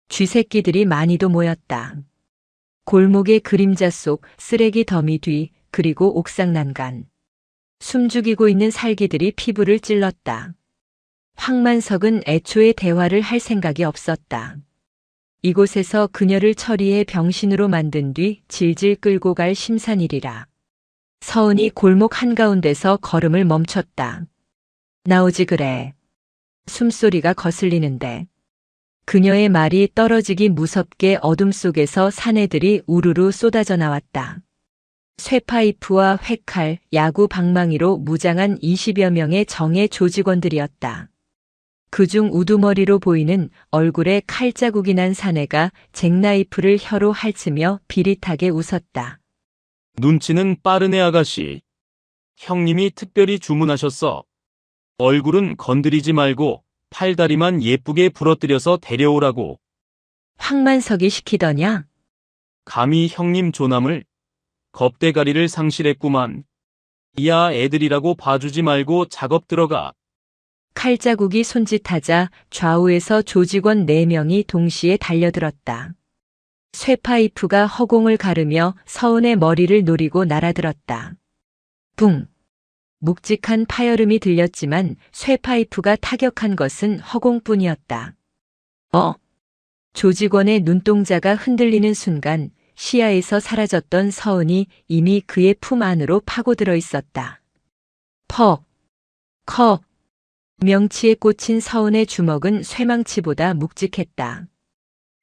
쥐새끼들이 많이도 모였다. 골목의 그림자 속 쓰레기 더미 뒤 그리고 옥상 난간. 숨죽이고 있는 살기들이 피부를 찔렀다. 황만석은 애초에 대화를 할 생각이 없었다. 이곳에서 그녀를 처리해 병신으로 만든 뒤 질질 끌고 갈 심산일이라. 서은이 골목 한가운데서 걸음을 멈췄다. 나오지 그래. 숨소리가 거슬리는데. 그녀의 말이 떨어지기 무섭게 어둠 속에서 사내들이 우르르 쏟아져 나왔다. 쇠파이프와 회칼, 야구 방망이로 무장한 20여 명의 정예 조직원들이었다. 그중 우두머리로 보이는 얼굴에 칼자국이 난 사내가 잭나이프를 혀로 핥으며 비릿하게 웃었다. 눈치는 빠르네 아가씨. 형님이 특별히 주문하셨어. 얼굴은 건드리지 말고 팔다리만 예쁘게 부러뜨려서 데려오라고. 황만석이 시키더냐? 감히 형님 조남을. 겁대가리를 상실했구만. 야 애들이라고 봐주지 말고 작업 들어가. 칼자국이 손짓하자 좌우에서 조직원 4명이 동시에 달려들었다. 쇠파이프가 허공을 가르며 서은의 머리를 노리고 날아들었다. 붕! 묵직한 파열음이 들렸지만 쇠파이프가 타격한 것은 허공뿐이었다. 조직원의 눈동자가 흔들리는 순간 시야에서 사라졌던 서은이 이미 그의 품 안으로 파고들어 있었다. 퍽! 컵! 명치에 꽂힌 서은의 주먹은 쇠망치보다 묵직했다.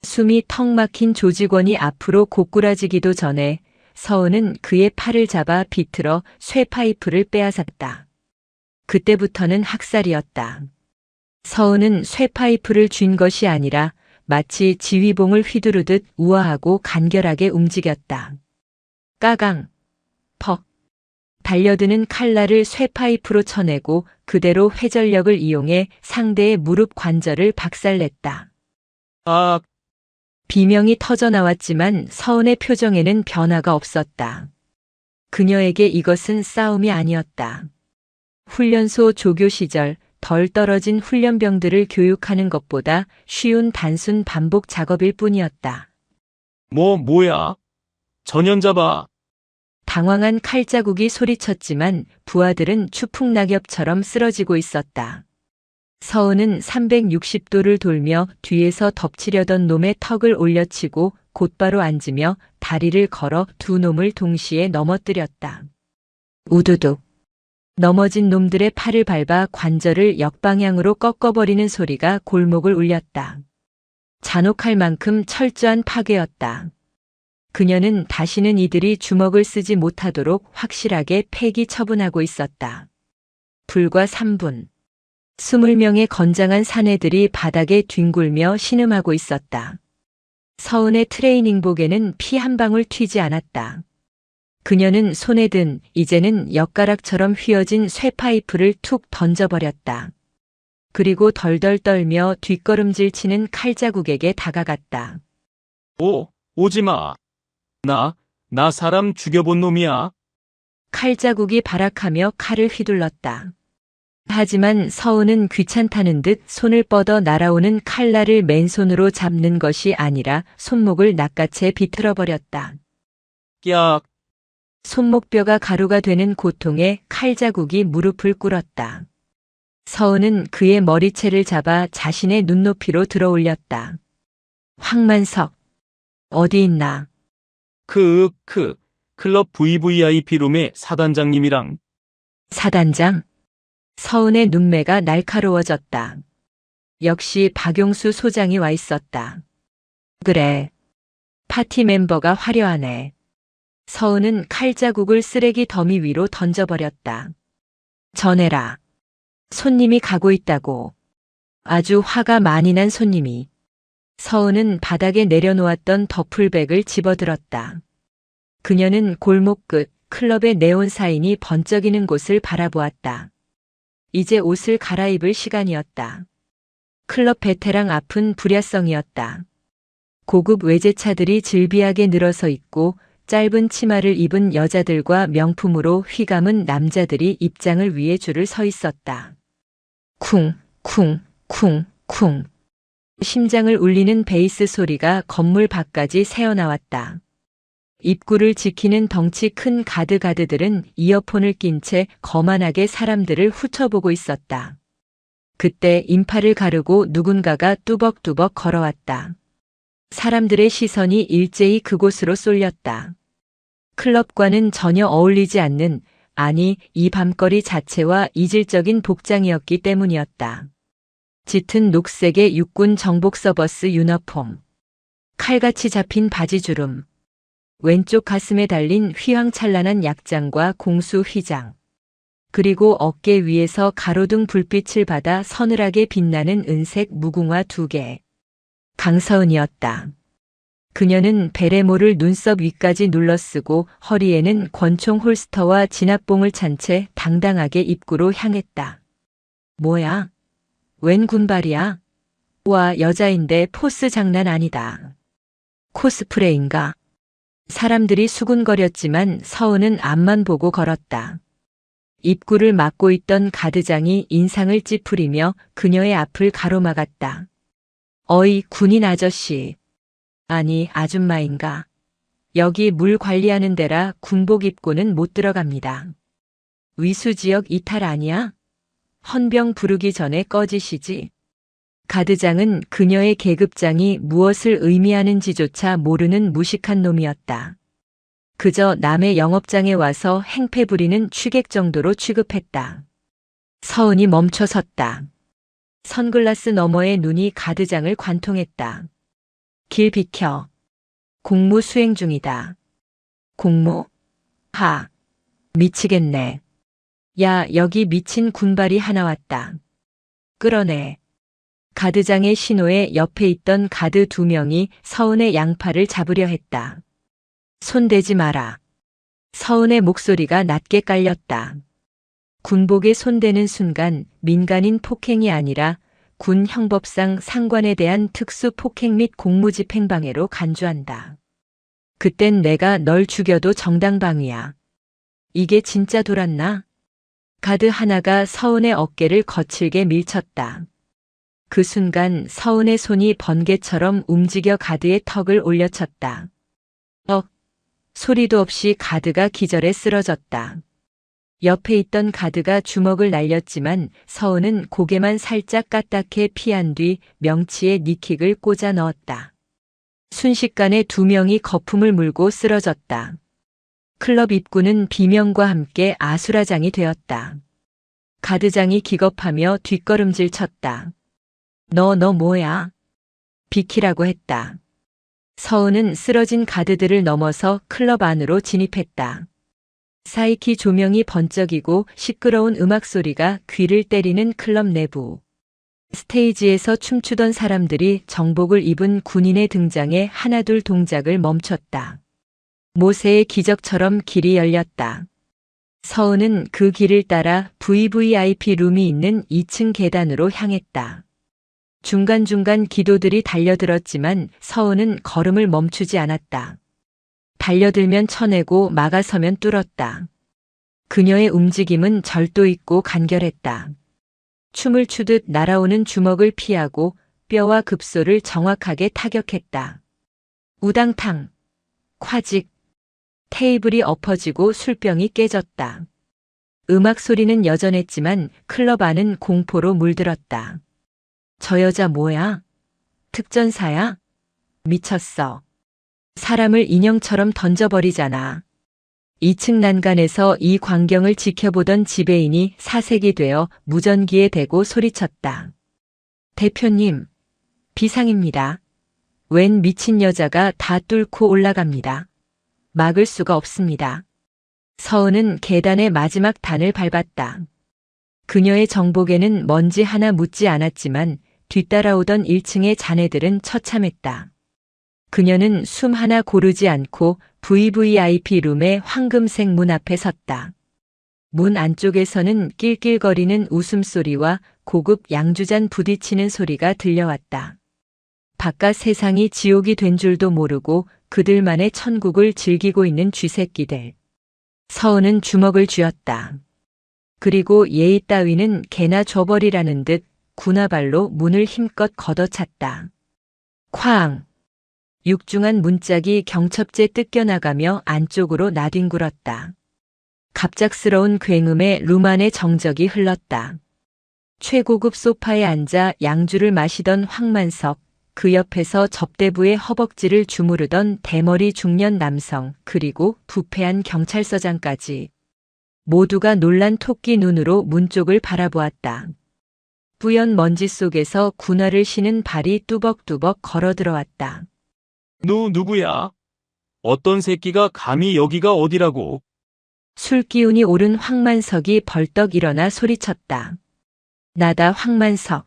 숨이 턱 막힌 조직원이 앞으로 고꾸라지기도 전에 서은은 그의 팔을 잡아 비틀어 쇠파이프를 빼앗았다. 그때부터는 학살이었다. 서은은 쇠파이프를 쥔 것이 아니라 마치 지휘봉을 휘두르듯 우아하고 간결하게 움직였다. 까강, 퍽. 달려드는 칼날을 쇠파이프로 쳐내고 그대로 회전력을 이용해 상대의 무릎 관절을 박살냈다. 아, 비명이 터져 나왔지만 서은의 표정에는 변화가 없었다. 그녀에게 이것은 싸움이 아니었다. 훈련소 조교 시절 덜 떨어진 훈련병들을 교육하는 것보다 쉬운 단순 반복 작업일 뿐이었다. 뭐야? 전연잡아. 당황한 칼자국이 소리쳤지만 부하들은 추풍낙엽처럼 쓰러지고 있었다. 서은은 360도를 돌며 뒤에서 덮치려던 놈의 턱을 올려치고 곧바로 앉으며 다리를 걸어 두 놈을 동시에 넘어뜨렸다. 우두둑. 넘어진 놈들의 팔을 밟아 관절을 역방향으로 꺾어버리는 소리가 골목을 울렸다. 잔혹할 만큼 철저한 파괴였다. 그녀는 다시는 이들이 주먹을 쓰지 못하도록 확실하게 폐기 처분하고 있었다. 불과 3분. 20명의 건장한 사내들이 바닥에 뒹굴며 신음하고 있었다. 서은의 트레이닝복에는 피 한 방울 튀지 않았다. 그녀는 손에 든 이제는 엿가락처럼 휘어진 쇠파이프를 툭 던져버렸다. 그리고 덜덜 떨며 뒷걸음질 치는 칼자국에게 다가갔다. 오지 마. 나 사람 죽여본 놈이야. 칼자국이 발악하며 칼을 휘둘렀다. 하지만 서은은 귀찮다는 듯 손을 뻗어 날아오는 칼날을 맨손으로 잡는 것이 아니라 손목을 낚아채 비틀어버렸다. 깍. 손목뼈가 가루가 되는 고통에 칼자국이 무릎을 꿇었다. 서은은 그의 머리채를 잡아 자신의 눈높이로 들어올렸다. 황만석, 어디 있나? 클럽 VVIP 룸의 사단장님이랑. 사단장? 서은의 눈매가 날카로워졌다. 역시 박용수 소장이 와 있었다. 그래. 파티 멤버가 화려하네. 서은은 칼자국을 쓰레기 더미 위로 던져버렸다. 전해라. 손님이 가고 있다고. 아주 화가 많이 난 손님이. 서은은 바닥에 내려놓았던 더풀백을 집어들었다. 그녀는 골목 끝 클럽의 네온 사인이 번쩍이는 곳을 바라보았다. 이제 옷을 갈아입을 시간이었다. 클럽 베테랑 앞은 불야성이었다. 고급 외제차들이 질비하게 늘어서 있고 짧은 치마를 입은 여자들과 명품으로 휘감은 남자들이 입장을 위해 줄을 서 있었다. 쿵, 쿵, 쿵, 쿵. 심장을 울리는 베이스 소리가 건물 밖까지 새어나왔다. 입구를 지키는 덩치 큰 가드들은 이어폰을 낀 채 거만하게 사람들을 훑어보고 있었다. 그때 인파를 가르고 누군가가 뚜벅뚜벅 걸어왔다. 사람들의 시선이 일제히 그곳으로 쏠렸다. 클럽과는 전혀 어울리지 않는, 아니 이 밤거리 자체와 이질적인 복장이었기 때문이었다. 짙은 녹색의 육군 정복 서버스 유니폼, 칼같이 잡힌 바지주름, 왼쪽 가슴에 달린 휘황찬란한 약장과 공수 휘장, 그리고 어깨 위에서 가로등 불빛을 받아 서늘하게 빛나는 은색 무궁화 2개. 강서은이었다. 그녀는 베레모를 눈썹 위까지 눌러쓰고 허리에는 권총 홀스터와 진압봉을 찬 채 당당하게 입구로 향했다. 뭐야? 웬 군발이야? 와, 여자인데 포스 장난 아니다. 코스프레인가? 사람들이 수군거렸지만 서은은 앞만 보고 걸었다. 입구를 막고 있던 가드장이 인상을 찌푸리며 그녀의 앞을 가로막았다. 어이, 군인 아저씨. 아니, 아줌마인가? 여기 물 관리하는 데라 군복 입고는 못 들어갑니다. 위수지역 이탈 아니야? 헌병 부르기 전에 꺼지시지. 가드장은 그녀의 계급장이 무엇을 의미하는지조차 모르는 무식한 놈이었다. 그저 남의 영업장에 와서 행패 부리는 취객 정도로 취급했다. 서은이 멈춰섰다. 선글라스 너머의 눈이 가드장을 관통했다. 길 비켜. 공무 수행 중이다. 공무? 하. 미치겠네. 야, 여기 미친 군발이 하나 왔다. 끌어내. 가드장의 신호에 옆에 있던 가드 2명이 서은의 양팔을 잡으려 했다. 손대지 마라. 서은의 목소리가 낮게 깔렸다. 군복에 손대는 순간 민간인 폭행이 아니라 군 형법상 상관에 대한 특수 폭행 및 공무집행방해로 간주한다. 그땐 내가 널 죽여도 정당방위야. 이게 진짜 돌았나? 가드 하나가 서은의 어깨를 거칠게 밀쳤다. 그 순간 서은의 손이 번개처럼 움직여 가드의 턱을 올려쳤다. 소리도 없이 가드가 기절해 쓰러졌다. 옆에 있던 가드가 주먹을 날렸지만 서은은 고개만 살짝 까딱해 피한 뒤 명치에 니킥을 꽂아 넣었다. 순식간에 2명이 거품을 물고 쓰러졌다. 클럽 입구는 비명과 함께 아수라장이 되었다. 가드장이 기겁하며 뒷걸음질 쳤다. 너 뭐야? 비키라고 했다. 서은은 쓰러진 가드들을 넘어서 클럽 안으로 진입했다. 사이키 조명이 번쩍이고 시끄러운 음악 소리가 귀를 때리는 클럽 내부. 스테이지에서 춤추던 사람들이 정복을 입은 군인의 등장에 하나둘 동작을 멈췄다. 모세의 기적처럼 길이 열렸다. 서은은 그 길을 따라 VVIP 룸이 있는 2층 계단으로 향했다. 중간중간 기도들이 달려들었지만 서은은 걸음을 멈추지 않았다. 달려들면 쳐내고 막아서면 뚫었다. 그녀의 움직임은 절도 있고 간결했다. 춤을 추듯 날아오는 주먹을 피하고 뼈와 급소를 정확하게 타격했다. 우당탕, 콰직, 테이블이 엎어지고 술병이 깨졌다. 음악 소리는 여전했지만 클럽 안은 공포로 물들었다. 저 여자 뭐야? 특전사야? 미쳤어. 사람을 인형처럼 던져버리잖아. 2층 난간에서 이 광경을 지켜보던 지배인이 사색이 되어 무전기에 대고 소리쳤다. 대표님, 비상입니다. 웬 미친 여자가 다 뚫고 올라갑니다. 막을 수가 없습니다. 서은은 계단의 마지막 단을 밟았다. 그녀의 정복에는 먼지 하나 묻지 않았지만 뒤따라오던 1층의 자네들은 처참했다. 그녀는 숨 하나 고르지 않고 VVIP 룸의 황금색 문 앞에 섰다. 문 안쪽에서는 낄낄거리는 웃음소리와 고급 양주잔 부딪히는 소리가 들려왔다. 바깥 세상이 지옥이 된 줄도 모르고 그들만의 천국을 즐기고 있는 쥐새끼들. 서은은 주먹을 쥐었다. 그리고 예의 따위는 개나 줘버리라는 듯 군화발로 문을 힘껏 걷어찼다. 쾅! 육중한 문짝이 경첩제 뜯겨나가며 안쪽으로 나뒹굴었다. 갑작스러운 굉음에 룸 안의 정적이 흘렀다. 최고급 소파에 앉아 양주를 마시던 황만석, 그 옆에서 접대부의 허벅지를 주무르던 대머리 중년 남성, 그리고 부패한 경찰서장까지. 모두가 놀란 토끼 눈으로 문 쪽을 바라보았다. 뿌연 먼지 속에서 군화를 신은 발이 뚜벅뚜벅 걸어 들어왔다. 너 누구야? 어떤 새끼가 감히 여기가 어디라고? 술 기운이 오른 황만석이 벌떡 일어나 소리쳤다. 나다 황만석.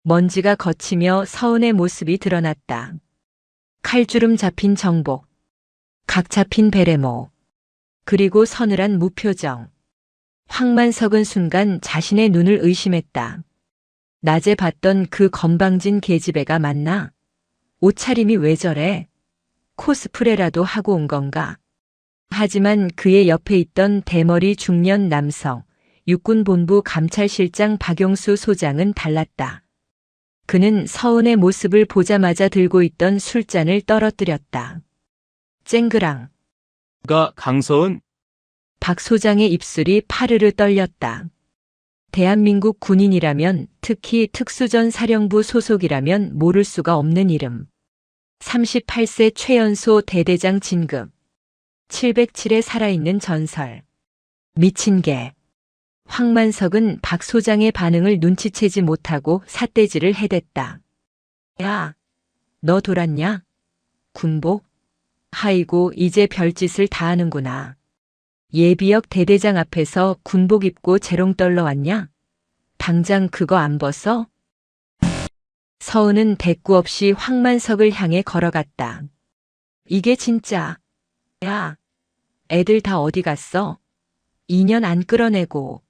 먼지가 걷히며 서은의 모습이 드러났다. 칼주름 잡힌 정복, 각 잡힌 베레모, 그리고 서늘한 무표정. 황만석은 순간 자신의 눈을 의심했다. 낮에 봤던 그 건방진 계집애가 맞나? 옷차림이 왜 저래? 코스프레라도 하고 온 건가? 하지만 그의 옆에 있던 대머리 중년 남성, 육군본부 감찰실장 박용수 소장은 달랐다. 그는 서은의 모습을 보자마자 들고 있던 술잔을 떨어뜨렸다. 쨍그랑. 가 강서은? 박 소장의 입술이 파르르 떨렸다. 대한민국 군인이라면, 특히 특수전 사령부 소속이라면 모를 수가 없는 이름. 38세 최연소 대대장 진급. 707에 살아있는 전설. 미친 개. 황만석은 박 소장의 반응을 눈치채지 못하고 삿대질을 해댔다. 야, 너 돌았냐? 군복? 아이고, 이제 별짓을 다 하는구나. 예비역 대대장 앞에서 군복 입고 재롱 떨러 왔냐? 당장 그거 안 벗어? 서은은 대꾸 없이 황만석을 향해 걸어갔다. 이게 진짜. 야, 애들 다 어디 갔어? 2년 안 끌어내고.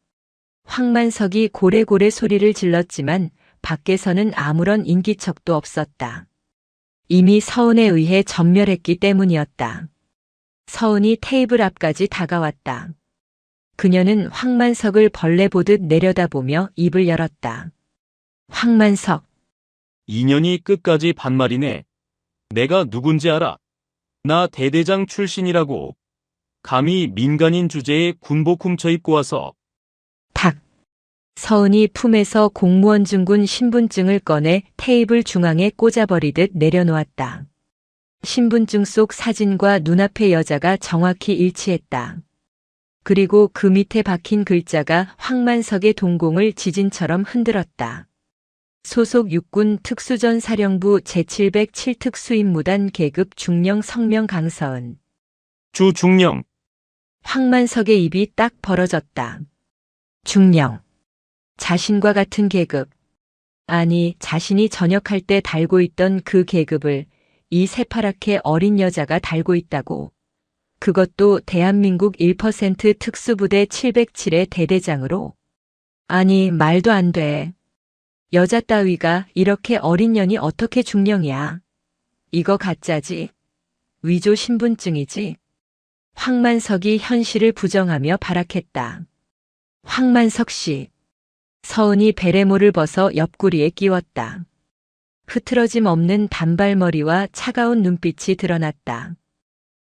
황만석이 고래고래 소리를 질렀지만 밖에서는 아무런 인기척도 없었다. 이미 서은에 의해 전멸했기 때문이었다. 서은이 테이블 앞까지 다가왔다. 그녀는 황만석을 벌레 보듯 내려다보며 입을 열었다. 황만석. 2년이 끝까지 반말이네. 내가 누군지 알아? 나 대대장 출신이라고. 감히 민간인 주제에 군복 훔쳐 입고 와서. 탁. 서은이 품에서 공무원 증군 신분증을 꺼내 테이블 중앙에 꽂아버리듯 내려놓았다. 신분증 속 사진과 눈앞의 여자가 정확히 일치했다. 그리고 그 밑에 박힌 글자가 황만석의 동공을 지진처럼 흔들었다. 소속 육군 특수전 사령부 제707 특수임무단 계급 중령 성명 강서은. 주 중령. 황만석의 입이 딱 벌어졌다. 중령. 자신과 같은 계급. 아니, 자신이 전역할 때 달고 있던 그 계급을 이 새파랗게 어린 여자가 달고 있다고. 그것도 대한민국 1% 특수부대 707의 대대장으로. 아니, 말도 안 돼. 여자 따위가 이렇게 어린 년이 어떻게 중령이야. 이거 가짜지. 위조 신분증이지. 황만석이 현실을 부정하며 발악했다. 황만석 씨. 서은이 베레모를 벗어 옆구리에 끼웠다. 흐트러짐 없는 단발머리와 차가운 눈빛이 드러났다.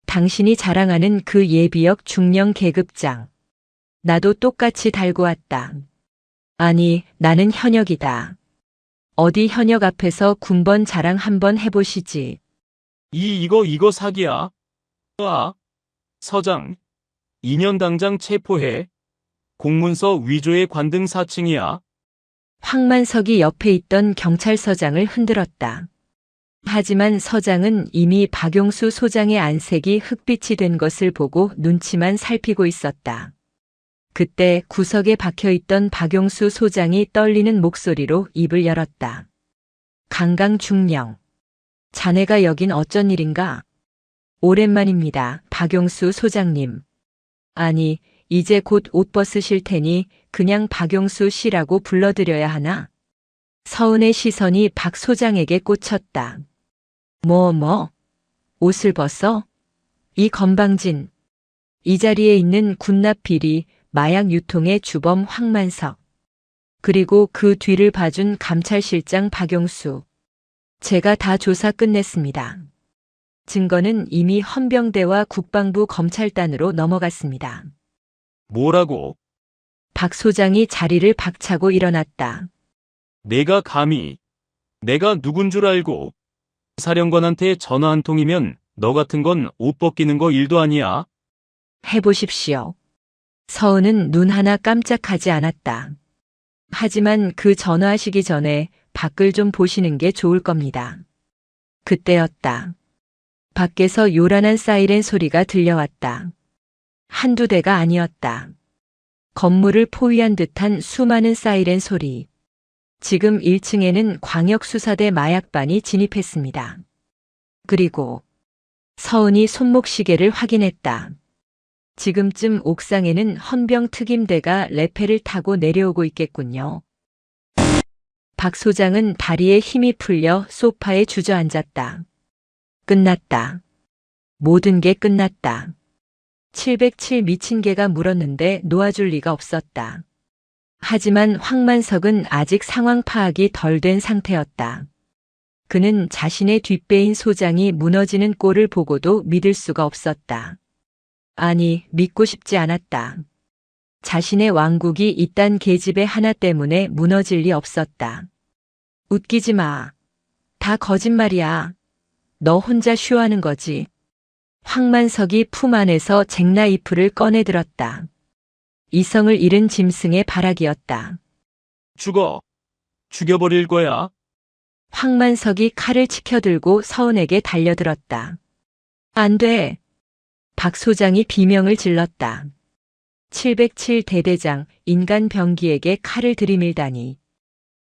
당신이 자랑하는 그 예비역 중령 계급장. 나도 똑같이 달고 왔다. 아니, 나는 현역이다. 어디 현역 앞에서 군번 자랑 한번 해보시지. 이거 사기야. 아, 서장. 2년 당장 체포해. 공문서 위조의 관등 4층이야. 황만석이 옆에 있던 경찰서장을 흔들었다. 하지만 서장은 이미 박용수 소장의 안색이 흑빛이 된 것을 보고 눈치만 살피고 있었다. 그때 구석에 박혀있던 박용수 소장이 떨리는 목소리로 입을 열었다. 강강중령. 자네가 여긴 어쩐 일인가? 오랜만입니다, 박용수 소장님. 아니, 이제 곧 옷 벗으실 테니 그냥 박용수 씨라고 불러드려야 하나? 서은의 시선이 박 소장에게 꽂혔다. 뭐? 옷을 벗어? 이 건방진. 이 자리에 있는 군납 비리, 마약 유통의 주범 황만석. 그리고 그 뒤를 봐준 감찰실장 박용수. 제가 다 조사 끝냈습니다. 증거는 이미 헌병대와 국방부 검찰단으로 넘어갔습니다. 뭐라고? 박 소장이 자리를 박차고 일어났다. 내가 감히, 내가 누군 줄 알고, 사령관한테 전화 한 통이면 너 같은 건 옷 벗기는 거 일도 아니야. 해보십시오. 서은은 눈 하나 깜짝하지 않았다. 하지만 그 전화하시기 전에 밖을 좀 보시는 게 좋을 겁니다. 그때였다. 밖에서 요란한 사이렌 소리가 들려왔다. 한두 대가 아니었다. 건물을 포위한 듯한 수많은 사이렌 소리. 지금 1층에는 광역수사대 마약반이 진입했습니다. 그리고 서은이 손목시계를 확인했다. 지금쯤 옥상에는 헌병 특임대가 레페를 타고 내려오고 있겠군요. 박 소장은 다리에 힘이 풀려 소파에 주저앉았다. 끝났다. 모든 게 끝났다. 707 미친 개가 물었는데 놓아줄 리가 없었다. 하지만 황만석은 아직 상황 파악이 덜 된 상태였다. 그는 자신의 뒷배인 소장이 무너지는 꼴을 보고도 믿을 수가 없었다. 아니, 믿고 싶지 않았다. 자신의 왕국이 이딴 계집애 하나 때문에 무너질 리 없었다. 웃기지 마. 다 거짓말이야. 너 혼자 쇼하는 거지. 황만석이 품 안에서 잭나이프를 꺼내들었다. 이성을 잃은 짐승의 발악이었다. 죽여버릴 거야. 황만석이 칼을 치켜들고 서은에게 달려들었다. 안 돼. 박 소장이 비명을 질렀다. 707 대대장 인간 병기에게 칼을 들이밀다니.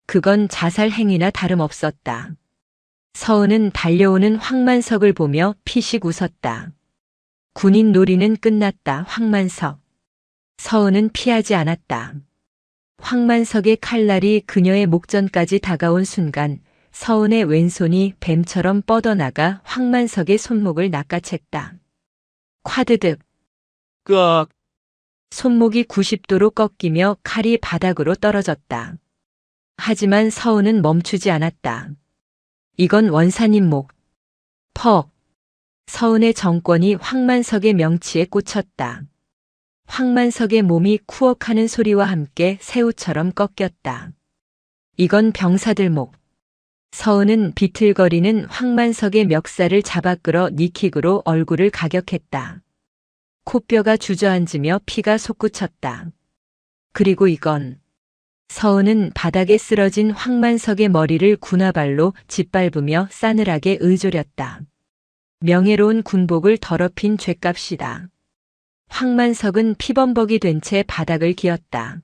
그건 자살 행위나 다름없었다. 서은은 달려오는 황만석을 보며 피식 웃었다. 군인 놀이는 끝났다, 황만석. 서은은 피하지 않았다. 황만석의 칼날이 그녀의 목전까지 다가온 순간 서은의 왼손이 뱀처럼 뻗어나가 황만석의 손목을 낚아챘다. 콰드득. 끄악. 손목이 90도로 꺾이며 칼이 바닥으로 떨어졌다. 하지만 서은은 멈추지 않았다. 이건 원사님 목. 퍽. 서은의 정권이 황만석의 명치에 꽂혔다. 황만석의 몸이 쿠억하는 소리와 함께 새우처럼 꺾였다. 이건 병사들 목. 서은은 비틀거리는 황만석의 멱살을 잡아 끌어 니킥으로 얼굴을 가격했다. 코뼈가 주저앉으며 피가 솟구쳤다. 그리고 이건. 서은은 바닥에 쓰러진 황만석의 머리를 군화발로 짓밟으며 싸늘하게 의조렸다. 명예로운 군복을 더럽힌 죗값이다. 황만석은 피범벅이 된 채 바닥을 기었다.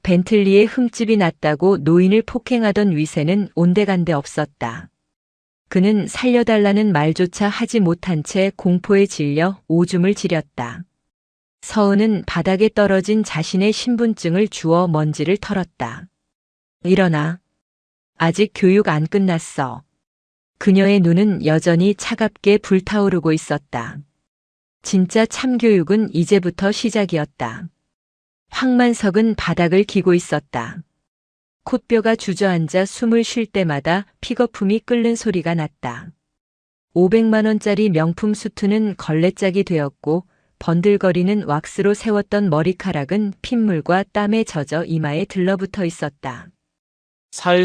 벤틀리에 흠집이 났다고 노인을 폭행하던 위세는 온데간데 없었다. 그는 살려달라는 말조차 하지 못한 채 공포에 질려 오줌을 지렸다. 서은은 바닥에 떨어진 자신의 신분증을 주워 먼지를 털었다. 일어나. 아직 교육 안 끝났어. 그녀의 눈은 여전히 차갑게 불타오르고 있었다. 진짜 참교육은 이제부터 시작이었다. 황만석은 바닥을 기고 있었다. 콧뼈가 주저앉아 숨을 쉴 때마다 픽어품이 끓는 소리가 났다. 500만 원짜리 명품 수트는 걸레짝이 되었고 번들거리는 왁스로 세웠던 머리카락은 핏물과 땀에 젖어 이마에 들러붙어 있었다.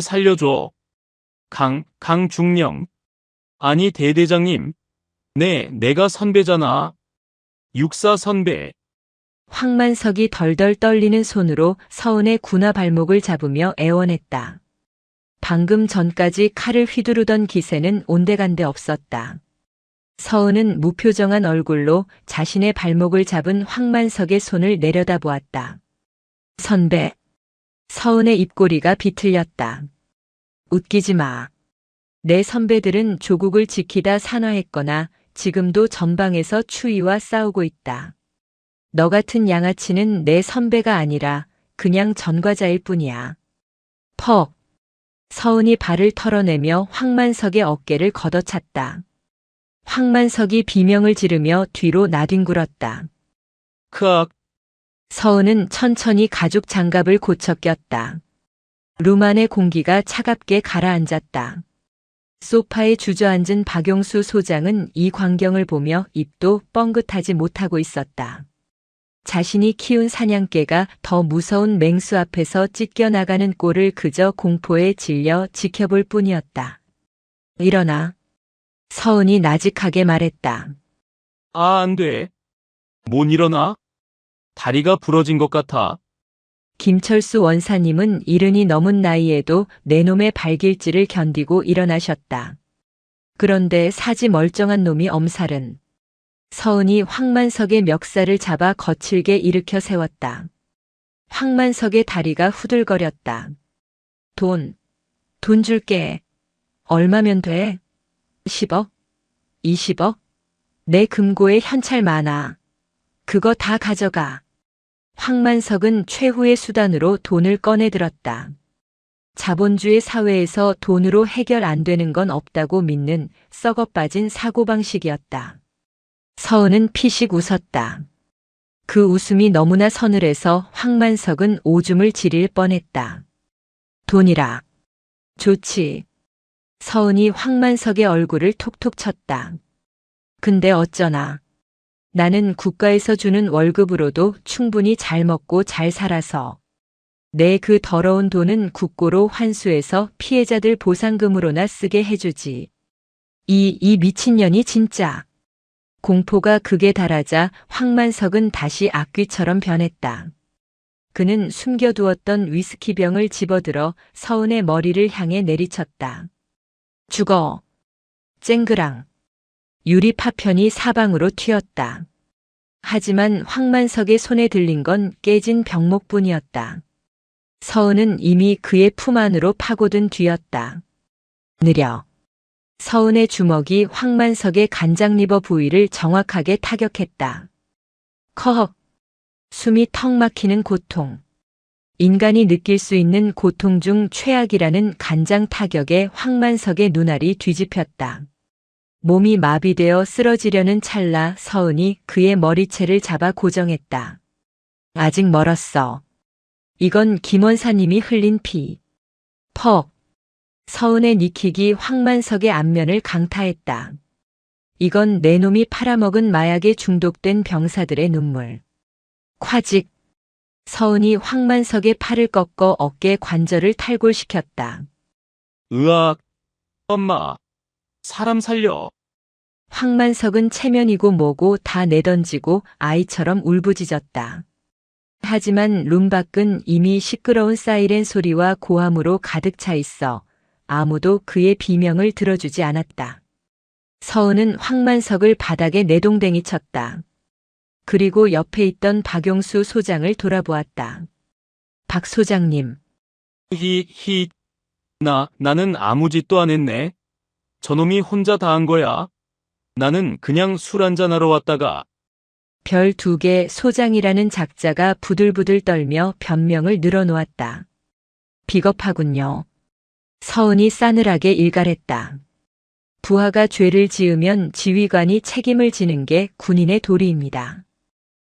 살려줘. 강중령. 아니 대대장님. 내가 선배잖아. 육사 선배. 황만석이 덜덜 떨리는 손으로 서은의 군화 발목을 잡으며 애원했다. 방금 전까지 칼을 휘두르던 기세는 온데간데 없었다. 서은은 무표정한 얼굴로 자신의 발목을 잡은 황만석의 손을 내려다보았다. 선배. 서은의 입꼬리가 비틀렸다. 웃기지 마. 내 선배들은 조국을 지키다 산화했거나 지금도 전방에서 추위와 싸우고 있다. 너 같은 양아치는 내 선배가 아니라 그냥 전과자일 뿐이야. 퍽. 서은이 발을 털어내며 황만석의 어깨를 걷어찼다. 황만석이 비명을 지르며 뒤로 나뒹굴었다. 크악. 서은은 천천히 가죽 장갑을 고쳐 꼈다. 룸 안의 공기가 차갑게 가라앉았다. 소파에 주저앉은 박용수 소장은 이 광경을 보며 입도 뻥긋하지 못하고 있었다. 자신이 키운 사냥개가 더 무서운 맹수 앞에서 찢겨나가는 꼴을 그저 공포에 질려 지켜볼 뿐이었다. 일어나. 서은이 나직하게 말했다. 아, 안 돼. 못 일어나? 다리가 부러진 것 같아. 김철수 원사님은 70이 넘은 나이에도 내놈의 발길질을 견디고 일어나셨다. 그런데 사지 멀쩡한 놈이 엄살은. 서은이 황만석의 멱살을 잡아 거칠게 일으켜 세웠다. 황만석의 다리가 후들거렸다. 돈 줄게. 얼마면 돼? 10억? 20억? 내 금고에 현찰 많아. 그거 다 가져가. 황만석은 최후의 수단으로 돈을 꺼내들었다. 자본주의 사회에서 돈으로 해결 안 되는 건 없다고 믿는 썩어빠진 사고방식이었다. 서은은 피식 웃었다. 그 웃음이 너무나 서늘해서 황만석은 오줌을 지릴 뻔했다. 돈이라. 좋지. 서은이 황만석의 얼굴을 톡톡 쳤다. 근데 어쩌나. 나는 국가에서 주는 월급으로도 충분히 잘 먹고 잘 살아서 내 그 더러운 돈은 국고로 환수해서 피해자들 보상금으로나 쓰게 해주지. 이 미친년이 진짜. 공포가 극에 달하자 황만석은 다시 악귀처럼 변했다. 그는 숨겨두었던 위스키병을 집어들어 서은의 머리를 향해 내리쳤다. 죽어. 쨍그랑. 유리 파편이 사방으로 튀었다. 하지만 황만석의 손에 들린 건 깨진 병목뿐이었다. 서은은 이미 그의 품 안으로 파고든 뒤였다. 느려. 서은의 주먹이 황만석의 간장리버 부위를 정확하게 타격했다. 커. 숨이 턱 막히는 고통. 인간이 느낄 수 있는 고통 중 최악이라는 간장 타격에 황만석의 눈알이 뒤집혔다. 몸이 마비되어 쓰러지려는 찰나 서은이 그의 머리채를 잡아 고정했다. 아직 멀었어. 이건 김원사님이 흘린 피. 퍽. 서은의 니킥이 황만석의 안면을 강타했다. 이건 내 놈이 팔아먹은 마약에 중독된 병사들의 눈물. 콰직. 서은이 황만석의 팔을 꺾어 어깨 관절을 탈골시켰다. 으악. 엄마. 사람 살려. 황만석은 체면이고 뭐고 다 내던지고 아이처럼 울부짖었다. 하지만 룸 밖은 이미 시끄러운 사이렌 소리와 고함으로 가득 차 있어 아무도 그의 비명을 들어주지 않았다. 서은은 황만석을 바닥에 내동댕이 쳤다. 그리고 옆에 있던 박용수 소장을 돌아보았다. 박 소장님. 나는 아무 짓도 안 했네. 저놈이 혼자 다 한 거야. 나는 그냥 술 한잔하러 왔다가. 별 2개 소장이라는 작자가 부들부들 떨며 변명을 늘어놓았다. 비겁하군요. 서은이 싸늘하게 일갈했다. 부하가 죄를 지으면 지휘관이 책임을 지는 게 군인의 도리입니다.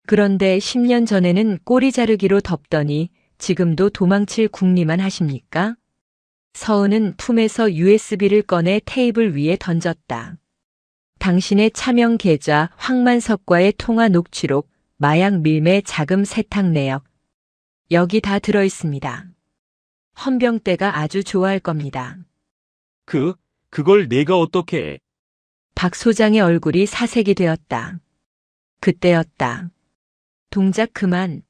그런데 10년 전에는 꼬리 자르기로 덮더니 지금도 도망칠 궁리만 하십니까? 서은은 품에서 USB를 꺼내 테이블 위에 던졌다. 당신의 차명 계좌 황만석과의 통화 녹취록, 마약 밀매 자금 세탁 내역. 여기 다 들어있습니다. 헌병대가 아주 좋아할 겁니다. 그걸 내가 어떻게 해? 박 소장의 얼굴이 사색이 되었다. 그때였다. 동작 그만.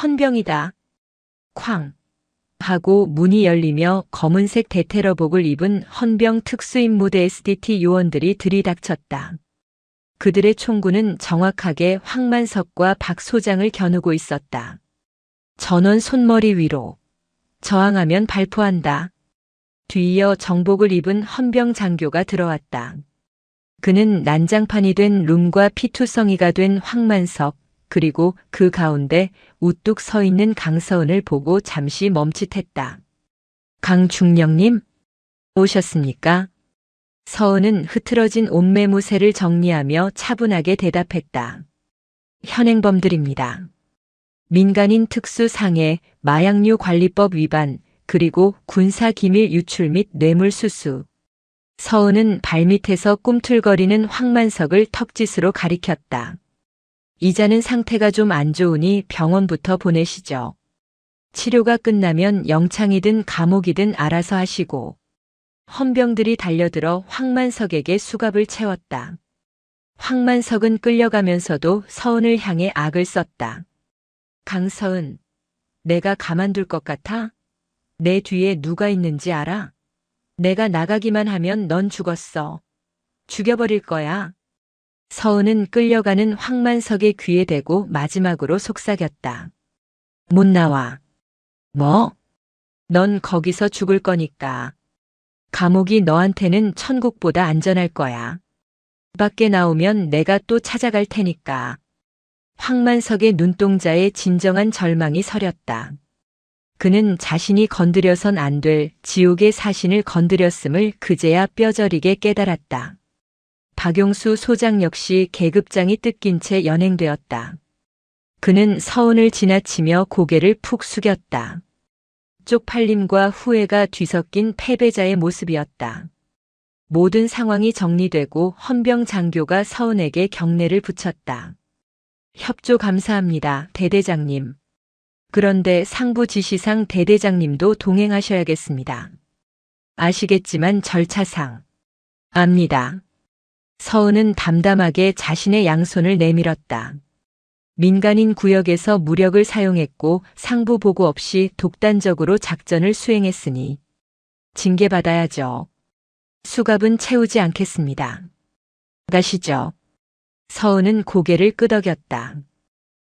헌병이다. 쾅. 하고 문이 열리며 검은색 대테러복을 입은 헌병 특수임무대 SDT 요원들이 들이닥쳤다. 그들의 총구는 정확하게 황만석과 박 소장을 겨누고 있었다. 전원 손머리 위로. 저항하면 발포한다. 뒤이어 정복을 입은 헌병 장교가 들어왔다. 그는 난장판이 된 룸과 피투성이가 된 황만석, 그리고 그 가운데 우뚝 서 있는 강서은을 보고 잠시 멈칫했다. 강중령님? 오셨습니까? 서은은 흐트러진 옷매무새를 정리하며 차분하게 대답했다. 현행범들입니다. 민간인 특수상해, 마약류 관리법 위반, 그리고 군사기밀 유출 및 뇌물수수. 서은은 발밑에서 꿈틀거리는 황만석을 턱짓으로 가리켰다. 이자는 상태가 좀 안 좋으니 병원부터 보내시죠. 치료가 끝나면 영창이든 감옥이든 알아서 하시고. 헌병들이 달려들어 황만석에게 수갑을 채웠다. 황만석은 끌려가면서도 서은을 향해 악을 썼다. 강서은, 내가 가만둘 것 같아? 내 뒤에 누가 있는지 알아? 내가 나가기만 하면 넌 죽었어. 죽여버릴 거야. 서은은 끌려가는 황만석의 귀에 대고 마지막으로 속삭였다. 못 나와. 뭐? 넌 거기서 죽을 거니까. 감옥이 너한테는 천국보다 안전할 거야. 밖에 나오면 내가 또 찾아갈 테니까. 황만석의 눈동자에 진정한 절망이 서렸다. 그는 자신이 건드려선 안 될 지옥의 사신을 건드렸음을 그제야 뼈저리게 깨달았다. 박용수 소장 역시 계급장이 뜯긴 채 연행되었다. 그는 서은을 지나치며 고개를 푹 숙였다. 쪽팔림과 후회가 뒤섞인 패배자의 모습이었다. 모든 상황이 정리되고 헌병 장교가 서은에게 경례를 붙였다. 협조 감사합니다, 대대장님. 그런데 상부 지시상 대대장님도 동행하셔야겠습니다. 아시겠지만 절차상. 압니다. 서은은 담담하게 자신의 양손을 내밀었다. 민간인 구역에서 무력을 사용했고 상부 보고 없이 독단적으로 작전을 수행했으니 징계받아야죠. 수갑은 채우지 않겠습니다. 가시죠. 서은은 고개를 끄덕였다.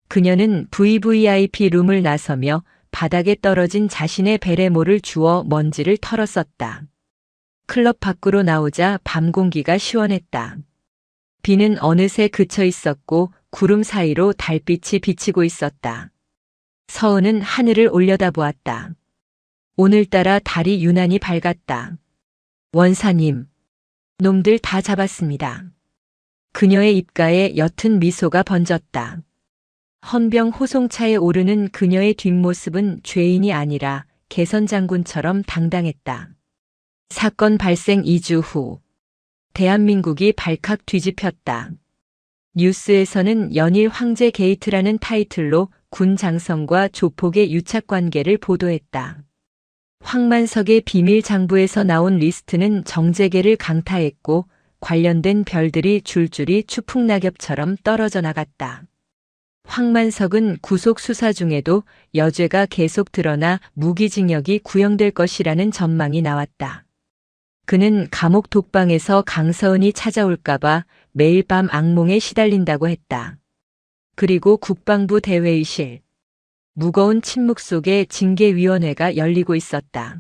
그녀는 VVIP 룸을 나서며 바닥에 떨어진 자신의 베레모를 주워 먼지를 털었었다. 클럽 밖으로 나오자 밤 공기가 시원했다. 비는 어느새 그쳐 있었고 구름 사이로 달빛이 비치고 있었다. 서은은 하늘을 올려다보았다. 오늘따라 달이 유난히 밝았다. 원사님, 놈들 다 잡았습니다. 그녀의 입가에 옅은 미소가 번졌다. 헌병 호송차에 오르는 그녀의 뒷모습은 죄인이 아니라 개선장군처럼 당당했다. 사건 발생 2주 후 대한민국이 발칵 뒤집혔다. 뉴스에서는 연일 황제 게이트라는 타이틀로 군 장성과 조폭의 유착관계를 보도했다. 황만석의 비밀 장부에서 나온 리스트는 정재계를 강타했고 관련된 별들이 줄줄이 추풍낙엽처럼 떨어져 나갔다. 황만석은 구속 수사 중에도 여죄가 계속 드러나 무기징역이 구형될 것이라는 전망이 나왔다. 그는 감옥 독방에서 강서은이 찾아올까봐 매일 밤 악몽에 시달린다고 했다. 그리고 국방부 대회의실. 무거운 침묵 속에 징계위원회가 열리고 있었다.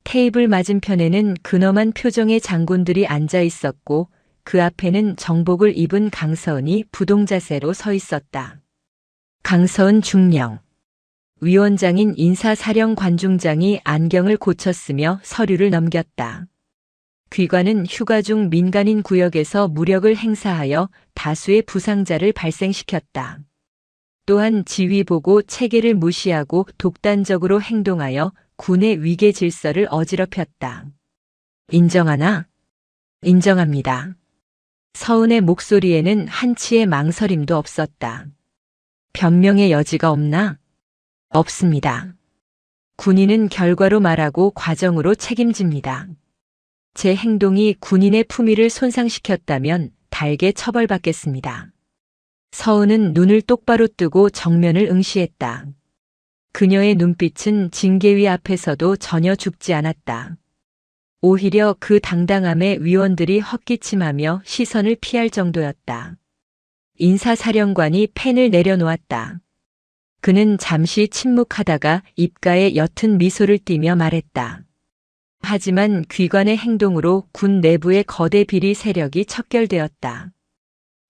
테이블 맞은편에는 근엄한 표정의 장군들이 앉아 있었고 그 앞에는 정복을 입은 강서은이 부동자세로 서 있었다. 강서은 중령. 위원장인 인사사령관중장이 안경을 고쳤으며 서류를 넘겼다. 귀관은 휴가 중 민간인 구역에서 무력을 행사하여 다수의 부상자를 발생시켰다. 또한 지휘 보고 체계를 무시하고 독단적으로 행동하여 군의 위계 질서를 어지럽혔다. 인정하나? 인정합니다. 서은의 목소리에는 한치의 망설임도 없었다. 변명의 여지가 없나? 없습니다. 군인은 결과로 말하고 과정으로 책임집니다. 제 행동이 군인의 품위를 손상시켰다면 달게 처벌받겠습니다. 서은은 눈을 똑바로 뜨고 정면을 응시했다. 그녀의 눈빛은 징계위 앞에서도 전혀 죽지 않았다. 오히려 그 당당함에 위원들이 헛기침하며 시선을 피할 정도였다. 인사사령관이 펜을 내려놓았다. 그는 잠시 침묵하다가 입가에 옅은 미소를 띠며 말했다. 하지만 귀관의 행동으로 군 내부의 거대 비리 세력이 척결되었다.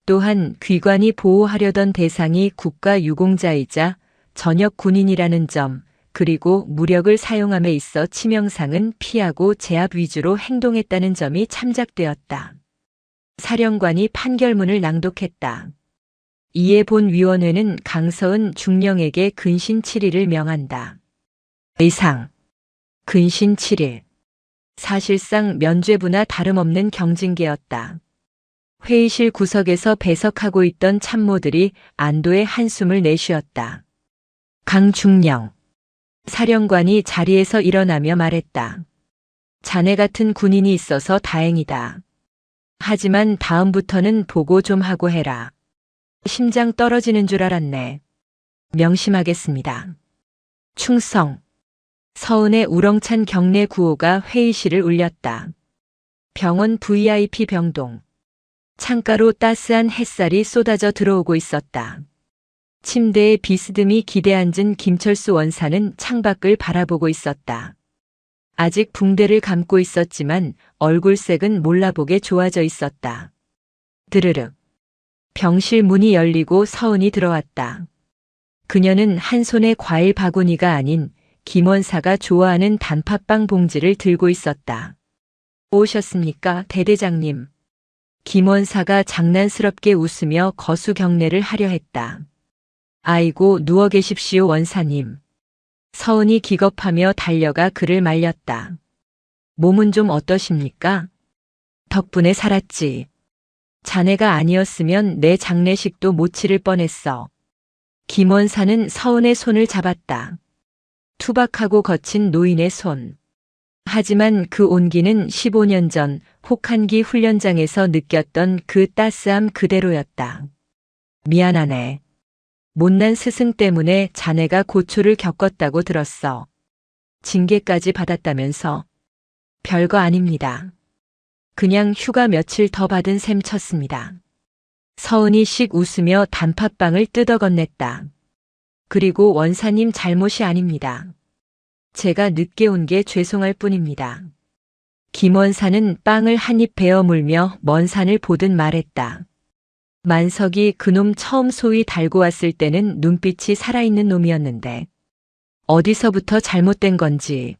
또한 귀관이 보호하려던 대상이 국가 유공자이자 전역 군인이라는 점, 그리고 무력을 사용함에 있어 치명상은 피하고 제압 위주로 행동했다는 점이 참작되었다. 사령관이 판결문을 낭독했다. 이에 본 위원회는 강서은 중령에게 근신 7일을 명한다. 의상. 근신 7일. 사실상 면죄부나 다름없는 경징계였다. 회의실 구석에서 배석하고 있던 참모들이 안도의 한숨을 내쉬었다. 강중령. 사령관이 자리에서 일어나며 말했다. 자네 같은 군인이 있어서 다행이다. 하지만 다음부터는 보고 좀 하고 해라. 심장 떨어지는 줄 알았네. 명심하겠습니다. 충성. 서운의 우렁찬 경례 구호가 회의실을 울렸다. 병원 VIP 병동. 창가로 따스한 햇살이 쏟아져 들어오고 있었다. 침대에 비스듬히 기대앉은 김철수 원사는 창밖을 바라보고 있었다. 아직 붕대를 감고 있었지만 얼굴색은 몰라보게 좋아져 있었다. 드르륵. 병실 문이 열리고 서은이 들어왔다. 그녀는 한 손에 과일 바구니가 아닌 김원사가 좋아하는 단팥빵 봉지를 들고 있었다. 오셨습니까, 대대장님? 김원사가 장난스럽게 웃으며 거수 경례를 하려 했다. 아이고, 누워 계십시오, 원사님. 서은이 기겁하며 달려가 그를 말렸다. 몸은 좀 어떠십니까? 덕분에 살았지. 자네가 아니었으면 내 장례식도 못 치를 뻔했어. 김원사는 서은의 손을 잡았다. 투박하고 거친 노인의 손. 하지만 그 온기는 15년 전 혹한기 훈련장에서 느꼈던 그 따스함 그대로였다. 미안하네. 못난 스승 때문에 자네가 고초를 겪었다고 들었어. 징계까지 받았다면서. 별거 아닙니다. 그냥 휴가 며칠 더 받은 셈 쳤습니다. 서은이 씩 웃으며 단팥빵을 뜯어 건넸다. 그리고 원사님 잘못이 아닙니다. 제가 늦게 온 게 죄송할 뿐입니다. 김원사는 빵을 한 입 베어 물며 먼 산을 보듯 말했다. 만석이 그놈 처음 소위 달고 왔을 때는 눈빛이 살아있는 놈이었는데 어디서부터 잘못된 건지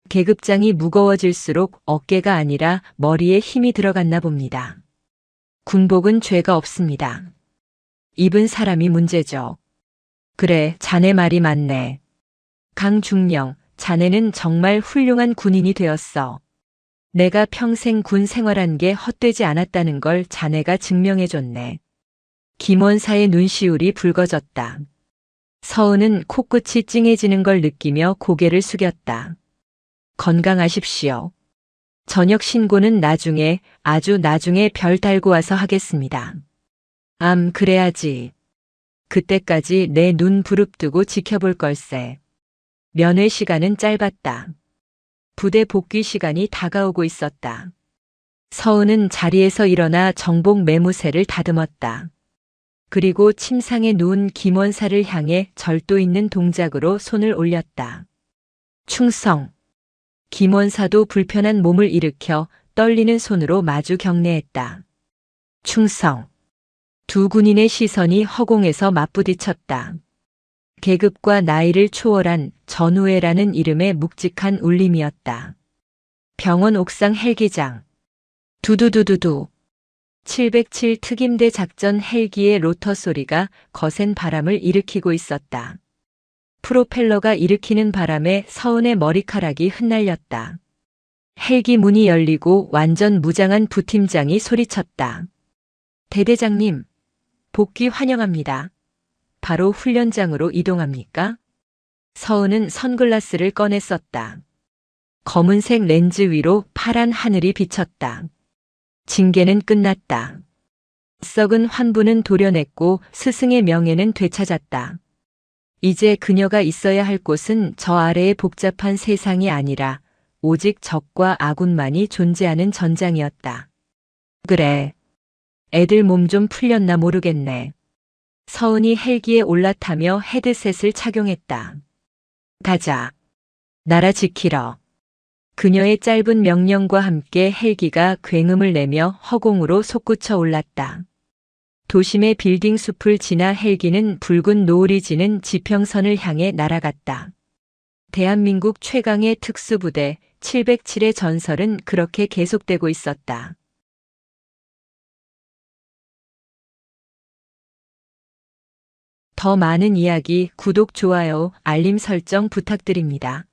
계급장이 무거워질수록 어깨가 아니라 머리에 힘이 들어갔나 봅니다. 군복은 죄가 없습니다. 입은 사람이 문제죠. 그래, 자네 말이 맞네. 강중령, 자네는 정말 훌륭한 군인이 되었어. 내가 평생 군 생활한 게 헛되지 않았다는 걸 자네가 증명해줬네. 김원사의 눈시울이 붉어졌다. 서은은 코끝이 찡해지는 걸 느끼며 고개를 숙였다. 건강하십시오. 저녁 신고는 나중에, 아주 나중에 별 달고 와서 하겠습니다. 그래야지. 그때까지 내 눈 부릅뜨고 지켜볼 걸세. 면회 시간은 짧았다. 부대 복귀 시간이 다가오고 있었다. 서은은 자리에서 일어나 정복 매무새를 다듬었다. 그리고 침상에 누운 김원사를 향해 절도 있는 동작으로 손을 올렸다. 충성. 김원사도 불편한 몸을 일으켜 떨리는 손으로 마주 경례했다. 충성. 두 군인의 시선이 허공에서 맞부딪혔다. 계급과 나이를 초월한 전우회라는 이름의 묵직한 울림이었다. 병원 옥상 헬기장. 두두두두두. 707 특임대 작전 헬기의 로터 소리가 거센 바람을 일으키고 있었다. 프로펠러가 일으키는 바람에 서은의 머리카락이 흩날렸다. 헬기 문이 열리고 완전 무장한 부팀장이 소리쳤다. 대대장님, 복귀 환영합니다. 바로 훈련장으로 이동합니까? 서은은 선글라스를 꺼내 썼다. 검은색 렌즈 위로 파란 하늘이 비쳤다. 징계는 끝났다. 썩은 환부는 도려냈고 스승의 명예는 되찾았다. 이제 그녀가 있어야 할 곳은 저 아래의 복잡한 세상이 아니라 오직 적과 아군만이 존재하는 전장이었다. 그래. 애들 몸 좀 풀렸나 모르겠네. 서은이 헬기에 올라타며 헤드셋을 착용했다. 가자. 나라 지키러. 그녀의 짧은 명령과 함께 헬기가 굉음을 내며 허공으로 솟구쳐 올랐다. 도심의 빌딩 숲을 지나 헬기는 붉은 노을이 지는 지평선을 향해 날아갔다. 대한민국 최강의 특수부대 707의 전설은 그렇게 계속되고 있었다. 더 많은 이야기, 구독, 좋아요, 알림 설정 부탁드립니다.